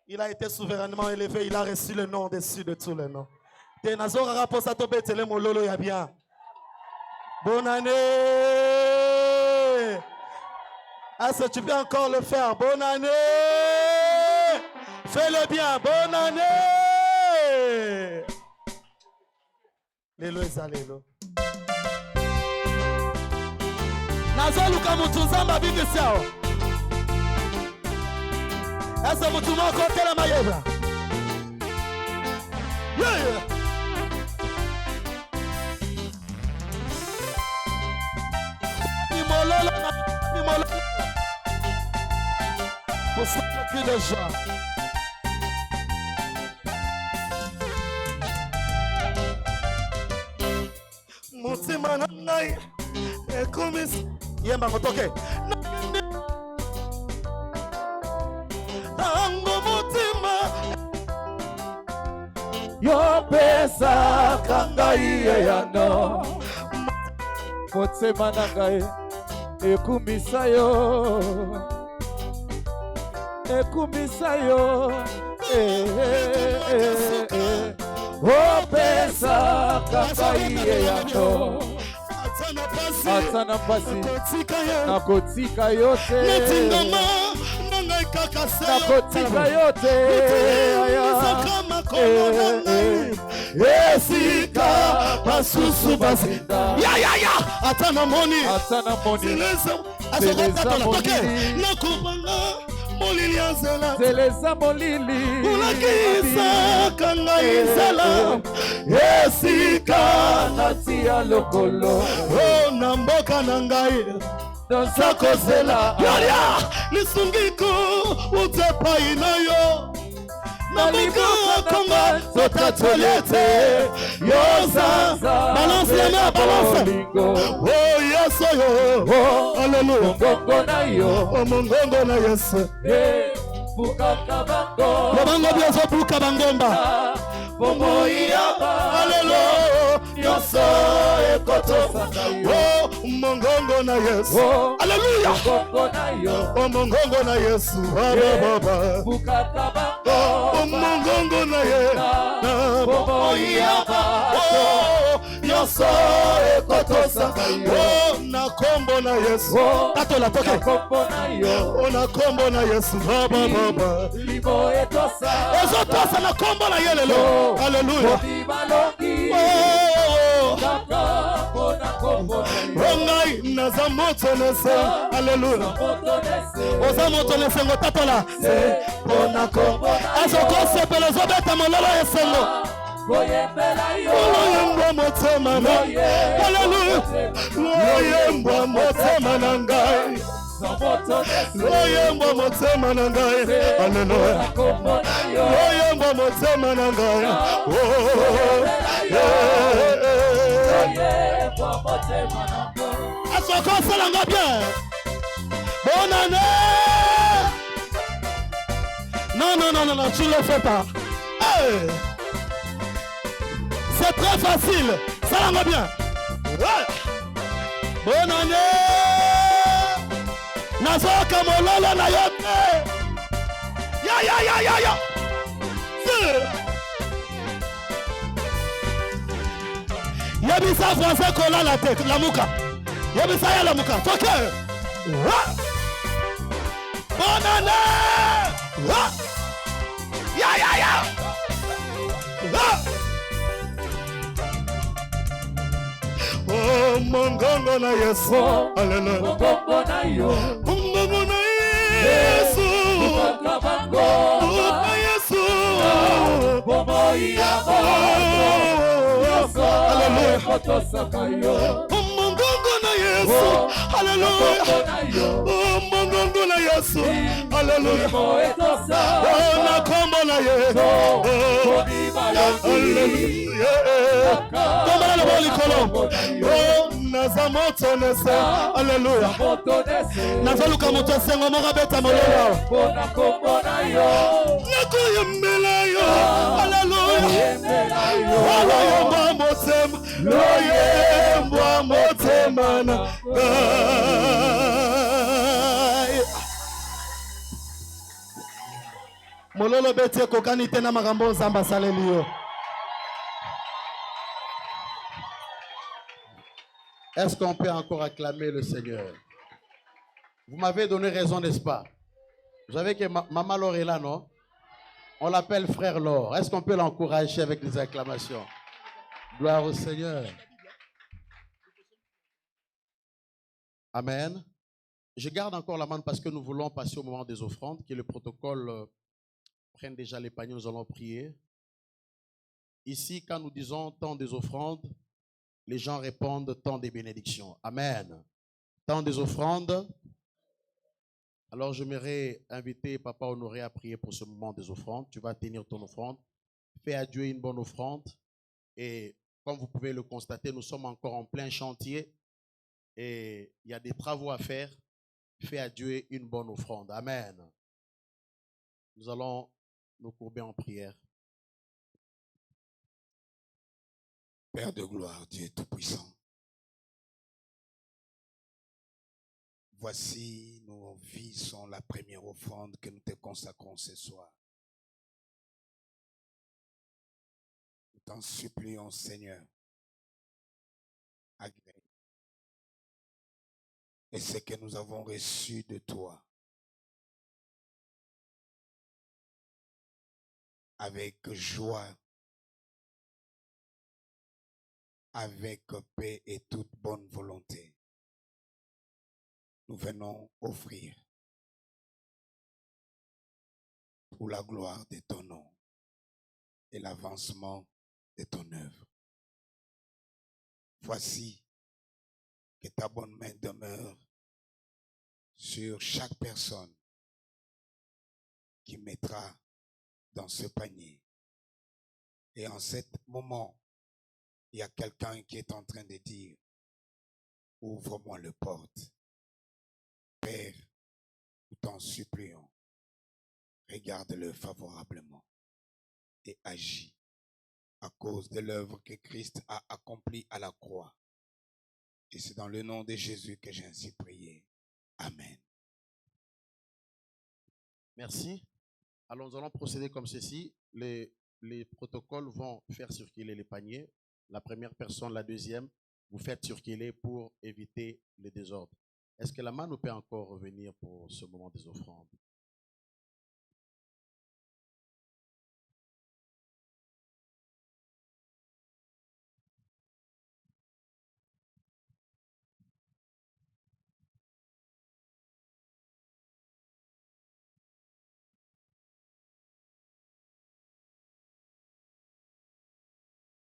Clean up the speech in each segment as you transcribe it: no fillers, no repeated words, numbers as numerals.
Il a été souverainement élevé. Il a reçu le nom au-dessus de tous les noms. Bonne année. Est-ce que tu peux encore le faire? Bonne année. Fais-le bien. Bonne année. Lelo ezalelo. Nazoluka mutuzamba bigisiao. Est-ce que tu m'as côté la mailleva? Yeah. Imololo. Pour ça que déjà. Mutima na ngai ekomis yemba motoke tango mutima yo pesa kangai yano mutima na ngai ekumisa yo o pesa kangai yano atana pasi nakotika yote nakotika yote esika basusu bazinda ya atana moni zeleza molili zeleza molili ulakisa kanga izala esika natia lokolo o na mboka na ngai nosakozela yolia lisungiko utepai na yo Nalibuka konga sotatolete yosa balance ya ma balance oh yes yo hallelujah mongongo na yo mongongo na yesu bukaka bango bango byazo buka bangomba bongo yaba hallelujah yoso ekotosa oh mongongo na yesu hallelujah mongongo na yo mongongo na yesu baba bukaka bango mongongo na ye bongo yaba yoso ekotosa na kombo na yesu tatola toke kombo na yo na kombo na yesu baba libo etosa ezotosa na kombo na ye lelo haleluya Rongai naza moto nese haleluya oza moto nesengo tatola bona kombo azoko sepela zobeta mololo esengo loyembwa motema na haleluya loyembwa motema na ngai loyembwa motema na ngai haleluya loyembwa motema na ngai azoko salanga bien bonne année non tu le fais pas hey. C'est très facile. Salanga bien. Ouais. Bonne année. Nazoka mololo na yote. Ya. Yebisa français kola la tête, la muka. Yebisa ya la muka. Toke. Bonne année. Ya. Oh, mongongo na yesu haleluya mongongo na yo mongongo na yesu bakabango na yesu bobo yabo yoso haleluya kotosaka yo mongongo na yesu haleluya mongongo na yesu haleluya na kombo na yesu haleluya kombo na bolikolo naza moto nese haleluya nazoluka moto esengo moko abeta mololo nakoyembela yo haleluya loyembwa motema loyembwa motema na ngai Mololo bete kokani tena makambo nzamba salelio. Est-ce qu'on peut encore acclamer le Seigneur? Vous m'avez donné raison, n'est-ce pas? Vous savez que Maman Laure est là, non? On l'appelle Frère Laure. Est-ce qu'on peut l'encourager avec des acclamations? Gloire au Seigneur. Amen. Je garde encore la main parce que nous voulons passer au moment des offrandes, que le protocole prenne déjà les paniers, nous allons prier. Ici, quand nous disons temps des offrandes, les gens répondent temps des bénédictions. Amen. Temps des offrandes. Alors, j'aimerais inviter Papa Honoré à prier pour ce moment des offrandes. Tu vas tenir ton offrande. Fais à Dieu une bonne offrande. Et comme vous pouvez le constater, nous sommes encore en plein chantier. Et il y a des travaux à faire. Fais à Dieu une bonne offrande. Amen. Nous allons nous courber en prière. Père de gloire, Dieu Tout-Puissant, voici nos vies sont la première offrande que nous te consacrons ce soir. Nous t'en supplions, Seigneur, agrée. Et ce que nous avons reçu de toi, avec joie, avec paix et toute bonne volonté, nous venons offrir pour la gloire de ton nom et l'avancement de ton œuvre. Voici que ta bonne main demeure sur chaque personne qui mettra dans ce panier. Et en ce moment, il y a quelqu'un qui est en train de dire, ouvre-moi le porte. Père, nous t'en supplions, regarde-le favorablement et agis à cause de l'œuvre que Christ a accomplie à la croix. Et c'est dans le nom de Jésus que j'ai ainsi prié. Amen. Merci. Alors nous allons procéder comme ceci. Les protocoles vont faire circuler les paniers. La première personne, la deuxième, vous faites circuler pour éviter le désordre. Est-ce que la main nous peut encore revenir pour ce moment des offrandes?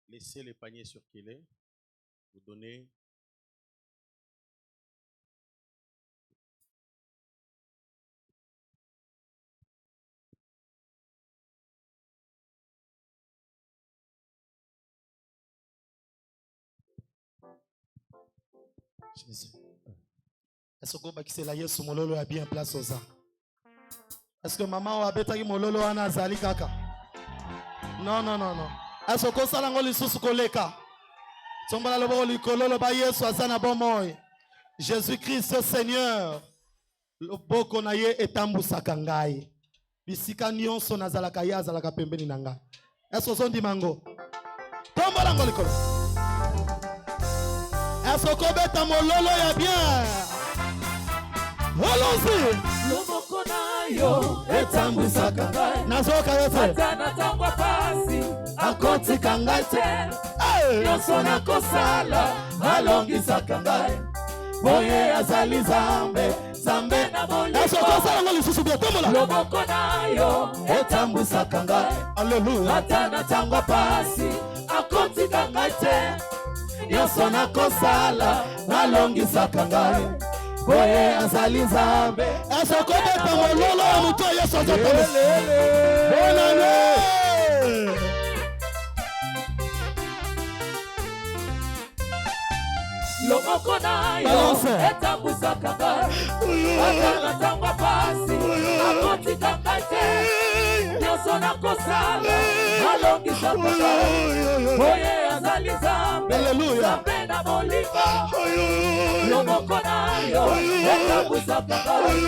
Laissez les paniers circuler. Vous donnez. Est-ce que bakisela Yesu mololo a bien place aux ans? Est-ce que maman a betaki mololo ana azali kaka? Non, non, non, non. Est-ce que ça l'angoli sous koleka? Tombala lobo likololo ba Yesu azana bomoy. Jésus-Christ Seigneur. Loboko na ye etambusaka ngai. Bisika nyonso nazalaka ya azalaka pembeni na ngai. Est-ce que on dit mango? Tombala ngoli kolo. Est-ce que beta mololo ya bien? Allons-y. Loboko na yo etambusaka ngai. Nazoka yote. Atana tangwa pasi Akotika ngai te. nyonso nakosala alongisaka ngai. Boye azali Zambe, Zambe na bolingo. Loboko na yo etambusaka ngai. Alléluia. Atana tangwa pasi akotika ngai te. Nyonso nakosala alongisaka ngai. Boye azali Zambe. Est-ce que beta mololo ya muto Yesu azotele? Bonne année. Loboko na yo etambusaka ngai. Atana tangwa pasi akotika ngai te. Nyonso nakosala alongisaka ngai. Boye azali Zambe, Zambe na bolingo. Loboko na yo etambusaka ngai.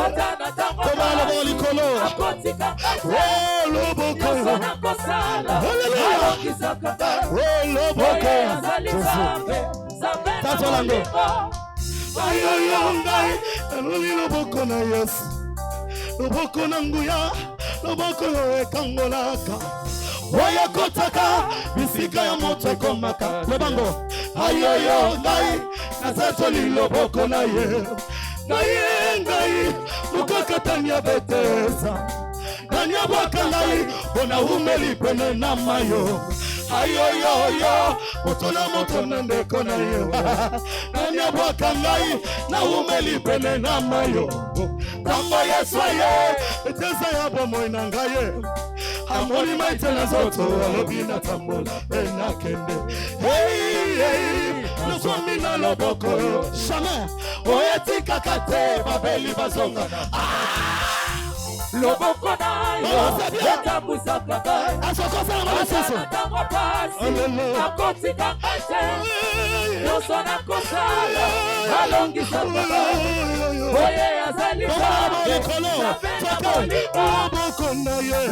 Atana tangwa pasi likolo. akotika Oh, kate loboko. nyonso nakosala Hallelujah. alongisaka ngai Oh, loboko. oyo azali nzambe nzambe na Tatolango. molimo Ayoyo ngai naluli loboko na Yesu, loboko na nguya, loboko oyo ekangolaka oyo ekotaka bisika ya moto ekomaka lobango. Ayoyo ngai nazatoli loboko na ye, ngai mokakatani ya betesa nani abwaka ngai mpona umeli pene na mayo. Ayoyoyo moto na moto na ndeko na ye nani abwaka ngai na umeli pene na mayo. Ntango Yesu aye etesa ya bomoi na ngai ye amoni maite na zoto alobi natambola enakende nazwami na loboko jamais oyo etikaka te babeli bazonga. loboko na yo etambwisaka ngai ata ntango pasi akotika ngai te nyonso nakosala alongisaka ngai oye azali nzambe nzambe na molimo.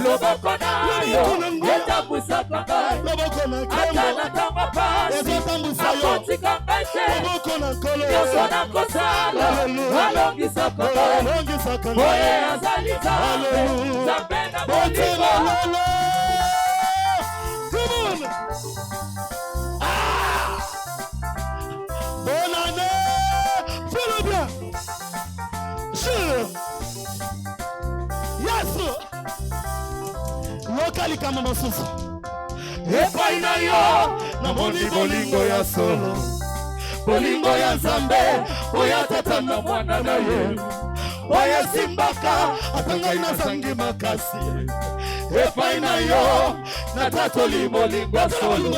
loboko na yo etambwisaka ngai ata na ntango pasi akotika ngai te nyonso nakosala alongisaka ngai oye azali nzambe nzambe na molimo. Bonne année, fais-le bien. Jure. Yes. Lokali kama mosusu. Epai na yo, namoni bolingo ya solo. Bolingo ya Nzambe, oya tata na mwana na ye. Oya simbaka, atangai na zangi makasi. Epai na yo, natatoli bolingo ya solo.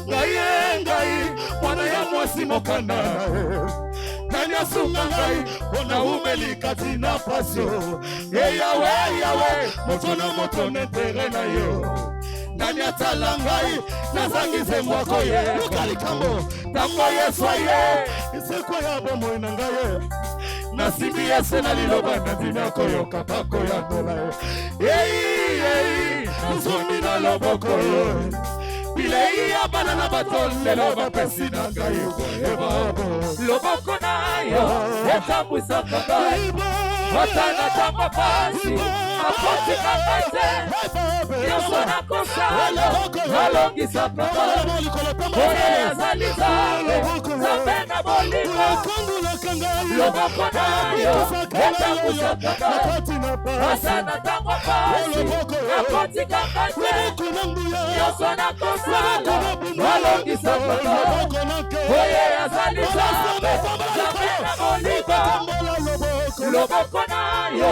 Ngai, mwana ya mwasi mokanda. Nani asunga ngai, ona umeli kati na pasio. Yawe, moto na moto netere na yo. Nani atala ngai, nazangize mwako ye. Lukali kambo, tango Yesu aye. Iseko ya bomoi na ngai. Nasimbi Yesu na liloba na dina koyoka pako ya dola. Nzumi na loboko yo. Bilei ya banana baton lelo bapesi na ngai loboko na yo etambwisaka ngai ata na ntango pasi akotika ngai te nyonso nakosala alongisaka ngai oye azali nzambe nzambe na molimo. loboko na yo etambwisaka ngai ata na ntango pasi akotika ngai te nyonso nakosala alongisaka ngai oye azali nzambe nzambe na molimo. loboko na yo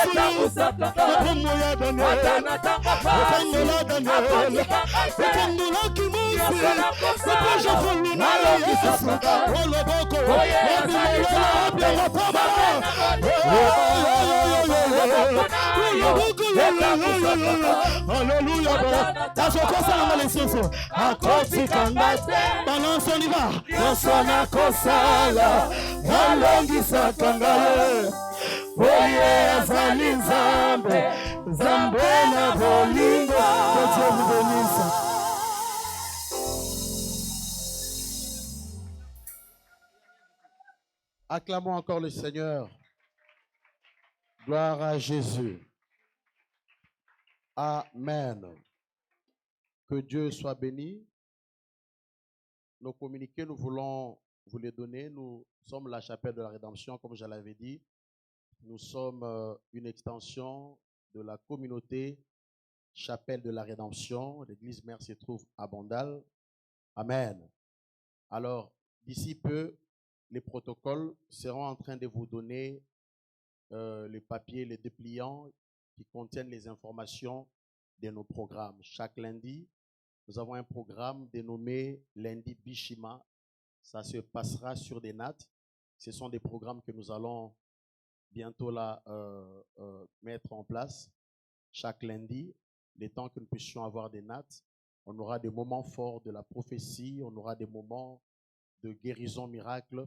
etambwisaka ngai ata na ntango pasi akotika ngai te nyonso nakosala alongisaka ngai oye azali nzambe nzambe na molimo. Alléluia. Tasokosala malesioso. Akotika ngai te. Balance on y va. Nyonso nakosala alongisaka ngai. Oye azali nzambe nzambe na bolingo. Que Dieu vous bénisse. Acclamons encore le Seigneur. Gloire à Jésus. Amen. Que Dieu soit béni. Nos communiqués, nous voulons vous les donner. Nous sommes la chapelle de la rédemption, comme je l'avais dit. Nous sommes une extension de la communauté chapelle de la rédemption. L'église mère se trouve à Bandal. Amen. Alors, d'ici peu, les protocoles seront en train de vous donner les papiers, les dépliants qui contiennent les informations de nos programmes. Chaque lundi, nous avons un programme dénommé Lundi Bishima. Ça se passera sur des nattes. Ce sont des programmes que nous allons bientôt là, mettre en place. Chaque lundi, les temps que nous puissions avoir des nattes, on aura des moments forts de la prophétie, on aura des moments de guérison miracle.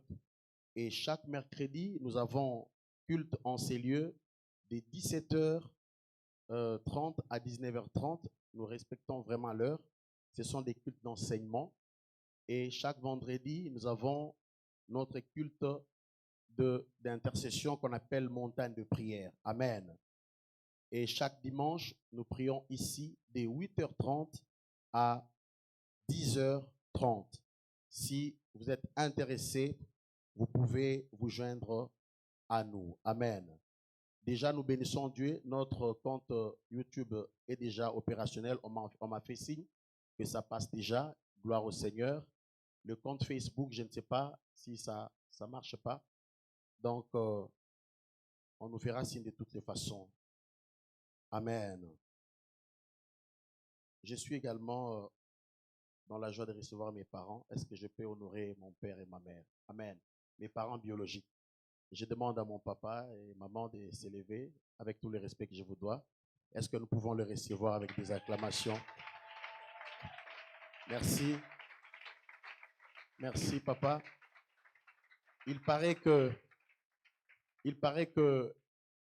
Et chaque mercredi, nous avons culte en ces lieux de 17h30 à 19h30. Nous respectons vraiment l'heure. Ce sont des cultes d'enseignement. Et chaque vendredi, nous avons notre culte d'intercession qu'on appelle montagne de prière. Amen. Et chaque dimanche, nous prions ici de 8h30 à 10h30. Si vous êtes intéressé, vous pouvez vous joindre à nous. Amen. Déjà, nous bénissons Dieu. Notre compte YouTube est déjà opérationnel. On m'a fait signe que ça passe déjà. Gloire au Seigneur. Le compte Facebook, je ne sais pas si ça ne marche pas. Donc, on nous fera signe de toutes les façons. Amen. Je suis également dans la joie de recevoir mes parents. Est-ce que je peux honorer mon père et ma mère? Amen. Mes parents biologiques. Je demande à mon papa et maman de s'élever avec tout le respect que je vous dois. Est-ce que nous pouvons le recevoir avec des acclamations? Merci. Merci, papa. Il paraît que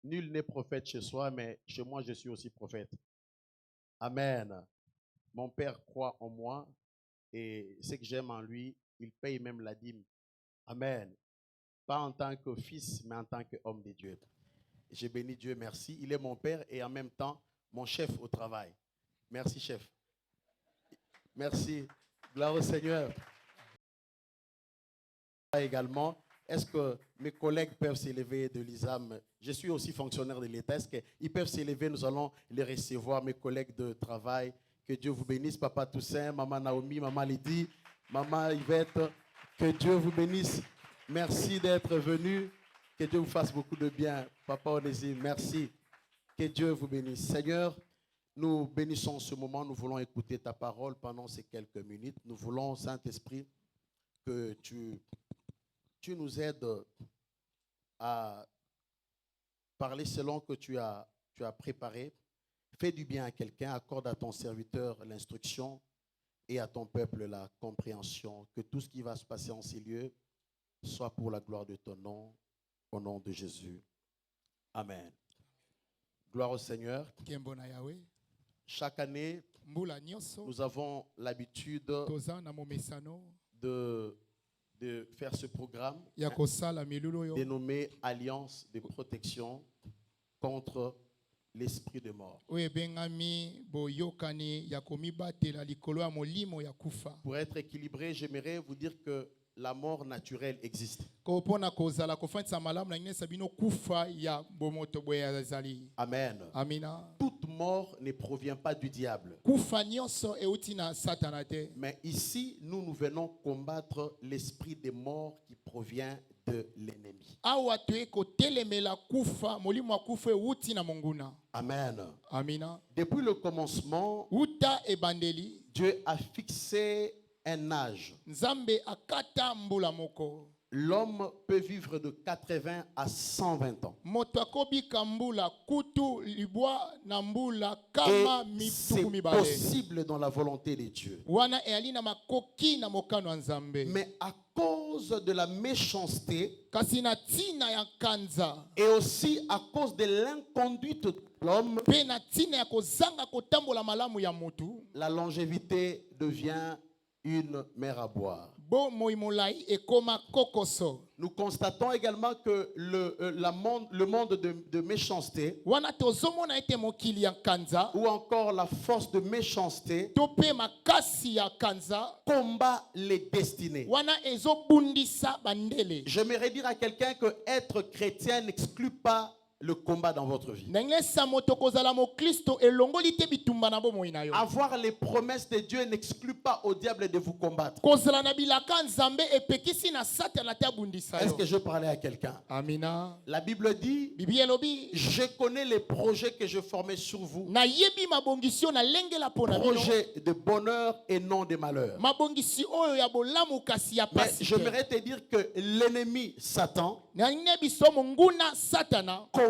nul n'est prophète chez soi, mais chez moi, je suis aussi prophète. Amen. Mon père croit en moi et ce que j'aime en lui, il paye même la dîme. Amen. Pas en tant que fils, mais en tant qu'homme de Dieu. J'ai béni Dieu, merci. Il est mon père et en même temps, mon chef au travail. Merci, chef. Merci. Gloire au Seigneur. Également, est-ce que mes collègues peuvent s'élever de l'ISAM? Je suis aussi fonctionnaire de l'État. Est-ce qu'ils peuvent s'élever? Nous allons les recevoir, mes collègues de travail. Que Dieu vous bénisse, Papa Toussaint, Maman Naomi, Maman Lydie, Maman Yvette. Que Dieu vous bénisse. Merci d'être venu. Que Dieu vous fasse beaucoup de bien. Papa Onésime, merci. Que Dieu vous bénisse. Seigneur, nous bénissons ce moment. Nous voulons écouter ta parole pendant ces quelques minutes. Nous voulons, Saint-Esprit, que tu nous aides à parler selon que tu as préparé. Fais du bien à quelqu'un, accorde à ton serviteur l'instruction et à ton peuple la compréhension. Que tout ce qui va se passer en ces lieux soit pour la gloire de ton nom, au nom de Jésus. Amen. Gloire au Seigneur. Chaque année, nous avons l'habitude de faire ce programme dénommé Alliance de protection contre l'esprit de mort. Pour être équilibré, j'aimerais vous dire que la mort naturelle existe. Amen. Toute mort ne provient pas du diable. Mais ici, nous venons combattre l'esprit de mort qui provient de l'ennemi. Amen. Depuis le commencement, Dieu a fixé un âge. L'homme peut vivre de 80 à 120 ans. Et c'est possible dans la volonté de Dieu. Mais à cause de la méchanceté et aussi à cause de l'inconduite de l'homme, la longévité devient une mer à boire. Nous constatons également que le monde de méchanceté ou encore la force de méchanceté combat les destinées. J'aimerais dire à quelqu'un que être chrétien n'exclut pas le combat dans votre vie. Avoir les promesses de Dieu n'exclut pas au diable de vous combattre. Est-ce que je parlais à quelqu'un? La Bible dit, je connais les projets que je formais sur vous. Projets de bonheur et non de malheur. Mais j'aimerais te dire que l'ennemi Satan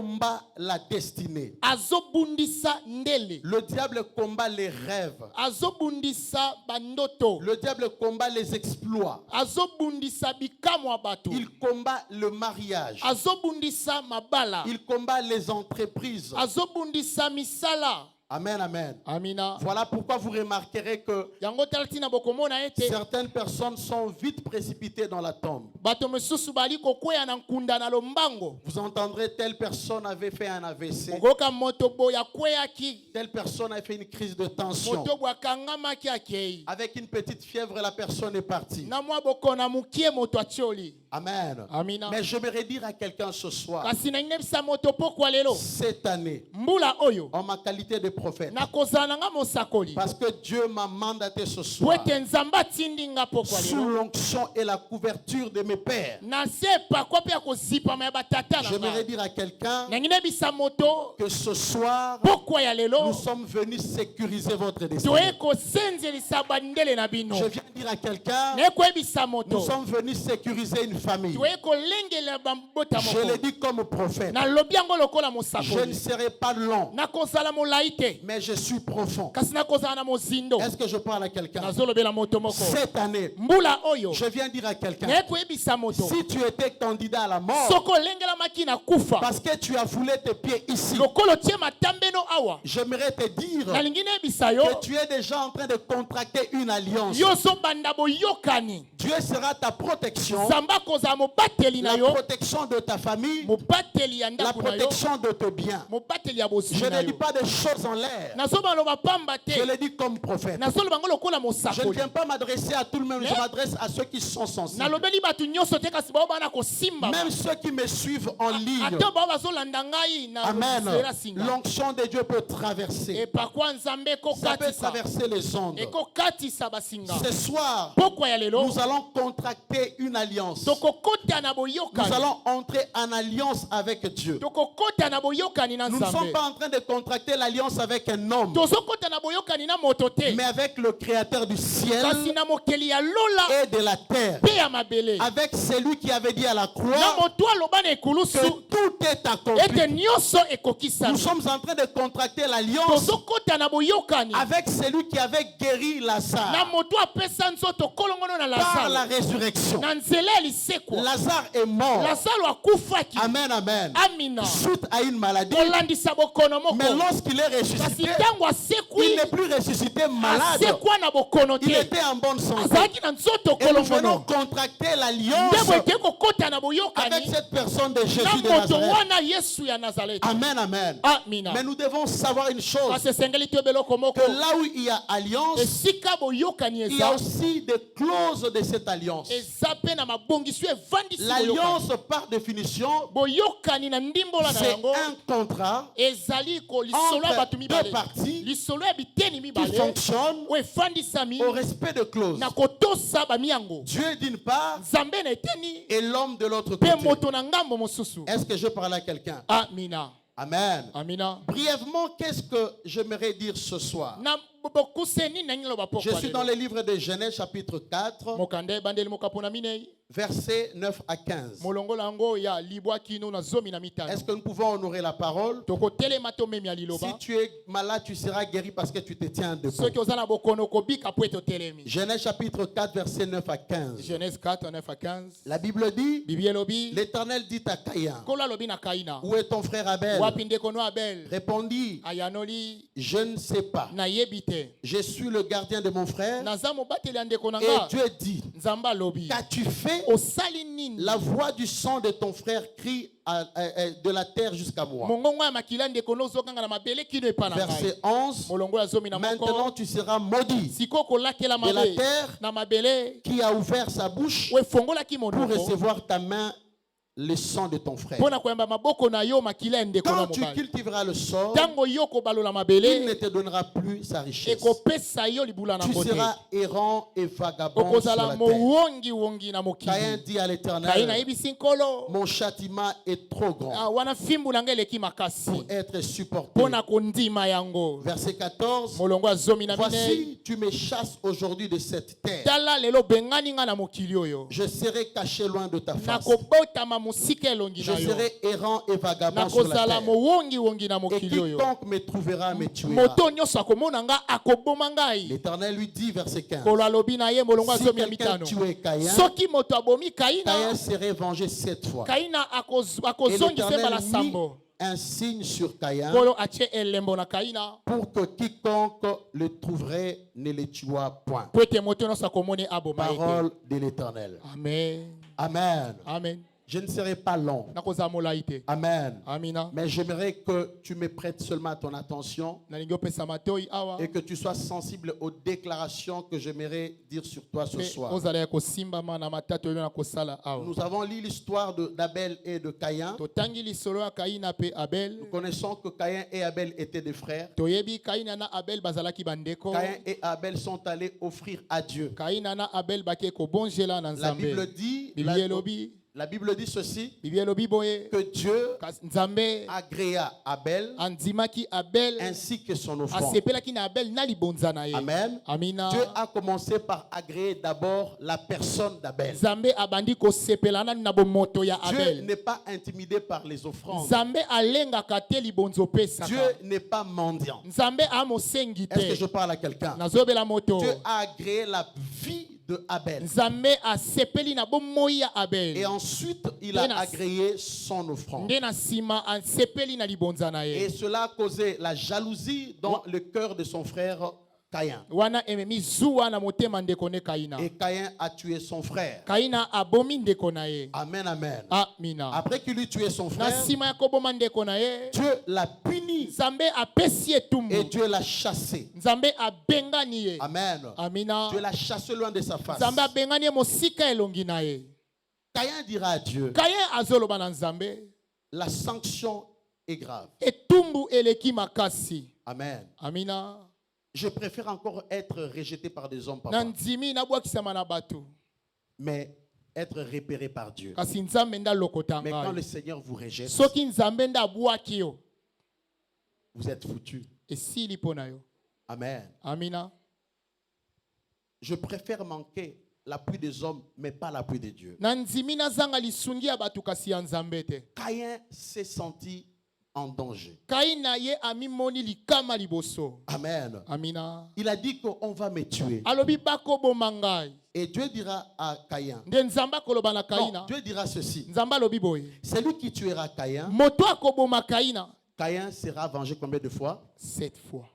combat la destinée. azobundisa ndele, Le diable combat les rêves. azobundisa bandoto, Le diable combat les exploits. azobundisa bikamwa bato, Il combat le mariage. azobundisa mabala, Il combat les entreprises. azobundisa misala. Amen, amen. Amina. Voilà pourquoi vous remarquerez que Yango taltina bokomona ete certaines personnes sont vite précipitées dans la tombe. bato mosusu bali kokwea na nkunda na lombango. Vous entendrez telle personne avait fait un AVC. Okoka moto boya kweaki, Telle personne a fait une crise de tension. moto bwa kangamaki akei. Avec une petite fièvre, la personne est partie. Na mwa bokona mukie moto atioli. Amen. Amina. Mais j'aimerais dire à quelqu'un ce soir, Kasi na inebisa moto pokwa lelo. cette année, Mbula oyo. en ma qualité de prophète, Na kozana nga mosakoli. parce que Dieu m'a mandaté ce soir, Wete nzamba tindi nga pokwa sous lelo. l'onction et la couverture de mes pères, Na sepa kwa pia kozipa ma batata na j'aimerais nga. dire à quelqu'un Na inebisa moto que ce soir, pokwa ya lelo. nous sommes venus sécuriser votre destin. Toe kosenzelisa bandele na bino. Je viens dire à quelqu'un, Ne koebisa moto. nous sommes venus sécuriser une famille. Toe kolengela bambota Je l'ai moko. dit comme prophète. Na lobi yango lokola Je ne mosakoli. serai pas long, Na kozala molai te. mais je suis profond. Kasi na kozala na mozindo. Est-ce que je parle à quelqu'un? Nazolobela moto moko. Cette année, Mbula oyo. je viens dire à quelqu'un, Ne koebisa moto. si tu étais candidat à la mort, Soko lengela maki na kufa. parce que tu as foulé tes pieds ici, Lokolo tie matambeno awa. j'aimerais te dire Na lingine ebisa yo. que tu es déjà en train de contracter une alliance. Yo so banda boyokani. Dieu sera ta protection, Zamba kozala mobateli na la yo. protection de ta famille, Mobateli ya la ndako na yo. protection de tes biens. Mobateli ya Je bozinga ne dis yo. pas des choses en l'air. Nazoba loba pamba Je te. le dis comme prophète. Nazoloba ngo lokola Je ne mosakoli. viens pas m'adresser à tout le monde, je Mais- m'adresse à ceux qui sont sensibles. Nalobeli bato nyonso te kasi bao bana kosimba. Même ceux qui me suivent en ligne. Ata bao bazolanda ngai na Amen. nzela singa. L'onction de Dieu peut traverser. Epakwa nzambe Ça peut ekokatisa. traverser les ondes. Ekokatisa basinga. Ce soir, Pokwa ya lelo. nous allons contracter une alliance. Tokokota na Nous boyokani. allons entrer en alliance avec Dieu. Tokokota na boyokani na Nous ne sommes nzambe. pas en train de contracter l'alliance avec un homme, Tozokota na boyokani na moto te. mais avec le Créateur du ciel Kasi na mokeli ya lola et de la terre. pe ya mabele. Avec celui qui avait dit à la Na croix moto aloba na que ekulusu tout est ete accompli. nyonso Nous ekokisami. sommes en train de contracter l'alliance Tozokota na boyokani avec celui qui avait guéri na Lazare moto apesa nzoto kolongono na par la Lazaro résurrection. na nzela ya lisekwa. Lazare est mort. Lazaro akufaki. Amen, amen. Amina. Suite à une maladie. Kolandisa bokono moko. Mais lorsqu'il est Kasi ressuscité, ntango il asekwi n'est plus ressuscité malade. asekwa na bokono Il te. était en bonne santé. azalaki na nzoto Et nous venons kolongono. contracter l'alliance Ndebo ete kokota na avec boyokani cette personne de na Jésus de moto Nazareth. wana Yesu ya Nazareti. Amen, amen. Amina. Mais nous devons savoir une chose, Kasi esengeli toyeba eloko moko. que là où il y a alliance, Esika boyokani il y a eza aussi des clauses de cette alliance. eza pe na mabongiso evandisi boyokani. L'alliance, par définition, Boyokani na ndimbola na c'est yango un contrat ezali ko lisolo ya entre bato deux mibale. parties Lisolo ya biteni qui mibale fonctionne oyo efandisami au respect de clauses. na kotosa bamiyango. Dieu d'une part Nzambe na eteni et l'homme de l'autre pe côté. moto na ngambo mosusu. Est-ce que je parle à quelqu'un? Amina. Amen. Amina. Brièvement, qu'est-ce que j'aimerais dire ce soir? Na bokuseni na ngilo bapoko. Je suis dans le livre de Genèse chapitre 4, Mokande bandeli mokapona minei. versets 9 à 15. Molongo lango ya libwa kino na zomi na mitano. Est-ce que nous pouvons honorer la parole? Toko telema to memi ya Si liloba. tu es malade, tu seras guéri parce que tu te tiens debout. Soki ozana bokono kobika po eto telemi. Genèse chapitre 4, versets 9 à 15. Genèse 4 9 à 15. La Bible dit, Bibi elobi. l'Éternel dit à Caïn, Kola lobi na Kaina. où est ton frère Abel? Wapi ndeko no Abel. Répondit, Ayanoli je ne sais pas. na yebite. Je suis le gardien de mon frère. Naza mobateli ya ndeko na Et nga. Dieu dit, Nzamba lobi. qu'as-tu fait? Osali nini? La voix du sang de ton frère crie de la terre jusqu'à moi. Mongongo ya makila ndeko no zokanga na mabele kino epa na ngai. Verset 11. Molongo ya zomi na Maintenant moko. tu seras maudit Siko kolakela de la mabe. terre Na mabele. qui a ouvert sa bouche Wefongolaki pour monoko. recevoir ta main le sang de ton frère. Pona koyamba maboko na yo makila ya ndeko na Quand tu mobali. cultiveras le sol, Tango yo kobalola il mabele ne te donnera plus sa richesse. ekopesa yo libula na Tu kote. seras errant et vagabond sur Okozala la terre. mowongi wongi na Caïn mokili. dit à Kaina l'Éternel, yebisi nkolo. mon châtiment est trop grand Ah, wana fimbu na ngai eleki makasi. pour être supporté. Pona kondima yango. Verset 14. Molongo ya zomi na minei. Voici, tu me chasses aujourd'hui de cette terre. Tala lelo bengani nga na mokili oyo. Je serai caché loin de ta face. Nakobotama mosika elongi Je na yo. serai errant et vagabond sur la Nakozala terre. mowongi wongi na Et mokili oyo. quiconque me trouvera me tuera. Moto nyonso akomona nga akoboma ngai. L'Éternel lui dit, verset 15. Kolo alobi na ye molongo Si azomi ya quelqu'un mitano. tuait Caïn, Soki moto abomi Caïn Kaina, serait vengé 7 fois. Kaina Et akozongisa l'Éternel bala mit sambo. un signe sur Caïn Kolo atie elembo na Kaina. pour que quiconque le trouverait ne le tuât point. Po ete moto nyonso akomoni aboma ye te. Parole de l'Éternel. Amen. Amen. Amen. Je ne serai pas long. Nakozala molai te. Amen. Amina. Mais j'aimerais que tu me prêtes seulement ton attention Nalingi opesa matoi awa. et que tu sois sensible aux déclarations que j'aimerais dire sur toi ce Pe soir. ozala ya kosimbama na matata oyo nakosala awa. Nous avons lu l'histoire d'Abel et de Caïn. Totangi lisolo ya Kaina pe Abel. Nous connaissons que Caïn et Abel étaient des frères. Toyebi Kaina na Abel bazalaki bandeko. Caïn et Abel sont allés offrir à Dieu. Kaina na Abel bake kobonjela na La Bible Nzambe. dit, Bibi elobi. la Bible dit ceci, Bibi elobi boye. que Dieu Nzambe agréa Abel andimaki Abel. ainsi que son offrande. Asepelaki na Abel na libonza na ye. Amen. Amina. Dieu a commencé par agréer d'abord la personne d'Abel. Nzambe abandi kosepelana na bomoto ya Dieu Abel. n'est pas intimidé par les offrandes. Nzambe alengaka te libonzo pesaka. Dieu n'est pas mendiant. Nzambe amosengi Est-ce que te. je parle à quelqu'un? Nazobela moto. Dieu a agréé la vie de Abel. Nzambe asepeli na bomoi ya Abel. Et ensuite, il a Nde na- agréé son offrande. Nde na sima asepeli na libonza na Et ye. cela a causé la jalousie dans le cœur de son frère Caïn. Wana ememi zuwa na motema ndeko ne Kaina. Et Caïn a tué son frère. Kaina abomi ndeko na ye. Amen, amen. Amina. Après qu'il eut tué son Na frère, sima ya koboma ndeko na ye. Dieu l'a puni Nzambe apesi et etumbu. Dieu l'a chassé. Nzambe abengani ye. Amen. Amina. Dieu l'a chassé loin de sa face. Nzambe abengani ye mosika elongi na ye. Caïn dira à Dieu, Kaye azoloba na Nzambe. la sanction est grave. Etumbu eleki makasi. Amen. Amina. Je préfère encore être rejeté par des hommes, Na papa, ndimi nabwakisama na bato. mais être repéré par Dieu. Kasi Nzambe nda lokota Mais quand le ngai. Seigneur vous rejette, Soki Nzambe nda abwaki yo. vous êtes foutu. Esili mpo na yo. Amen. Amina. Je préfère manquer l'appui des hommes, mais pas l'appui de Dieu. Na ndimi nazanga lisungi ya bato kasi ya Nzambe te. Caïn s'est senti en danger. Kaina ye amimoni likama liboso. Amen. Amina. Il a dit qu'on va me tuer. Alobi bakoboma ngai. Et Dieu dira à Caïn, Nde Nzambe akoloba na non, Kaina. Dieu dira ceci, Nzambe alobi boye. celui qui tuera Caïn, Moto akoboma Kaina. Caïn sera vengé combien de fois? 7 fois.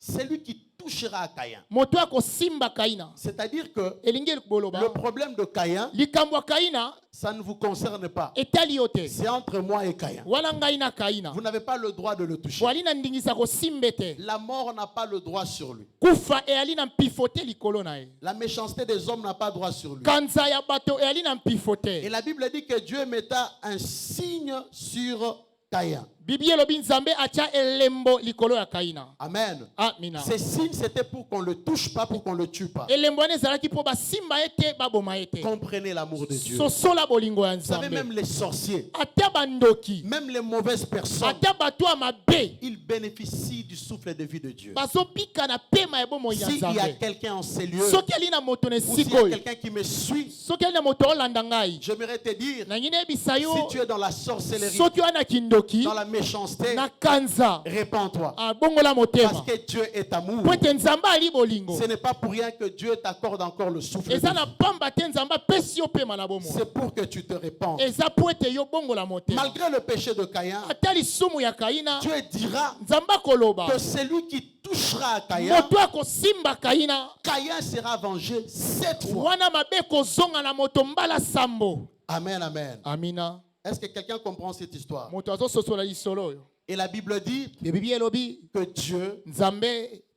Celui qui touchera à Caïn. Moto akosimba Kaina. C'est-à-dire que Elingi boloba. le problème de Caïn, Likambo ya Kaina ça ne vous concerne pas. etali yo te. C'est entre moi et Caïn. Wana ngai na Kaina. Vous n'avez pas le droit de le toucher. Bwali na ndingisa kosimbe te. La mort n'a pas le droit sur lui. Kufa eyali na mpifote likolo na ye. La méchanceté des hommes n'a pas droit sur lui. Kanza ya bato eyali na mpifote. Et la Bible dit que Dieu metta un signe sur Caïn. Bibi elobi Nzambe atia elembo likolo ya Kaina. Amen. Amina. Ces signes, c'était pour qu'on ne le touche pas, pour qu'on ne le tue pas. Elembo wana ezalaki mpo basimba ye te baboma ye te. Comprenez l'amour de Dieu. Sosola bolingo ya Vous savez, même Nzambe. les sorciers, Ata bandoki. même les mauvaises personnes, Ata bato ya mabe. ils bénéficient du souffle de vie de Dieu. Bazobika na pema ya bomoi ya S'il y a Nzambe. quelqu'un en ces lieux, Soki ali na moto na ou s'il y esika a oyo. quelqu'un qui me suit, Soki ali na moto olanda ngai. j'aimerais te dire, Nangi nayebisa yo. si tu es dans la sorcellerie, Soki wana kindoki. dans la méchanceté, Na kanza. répands-toi. Abongola Parce motema. que Dieu est amour. Po ete Nzambe ali bolingo. Ce n'est pas pour rien que Dieu t'accorde encore le souffle de Eza na vie. pamba te Nzambe apesi yo pema na bomo. C'est pour que tu te répandes. Eza po ete yo bongola motema. Malgré le péché de Caïn, Ata lisumu ya Kaina. Dieu dira Nzambe akoloba. que celui qui touchera à Caïn, Moto akosimba Kaina. Caïn sera vengé 7 fois. Wana mabe kozonga na moto mbala sambo. Amen, amen. Amina. Est-ce que quelqu'un comprend cette histoire? Moto azososola lisolo oyo. Et la Bible dit Bibi elobi que Dieu Nzambe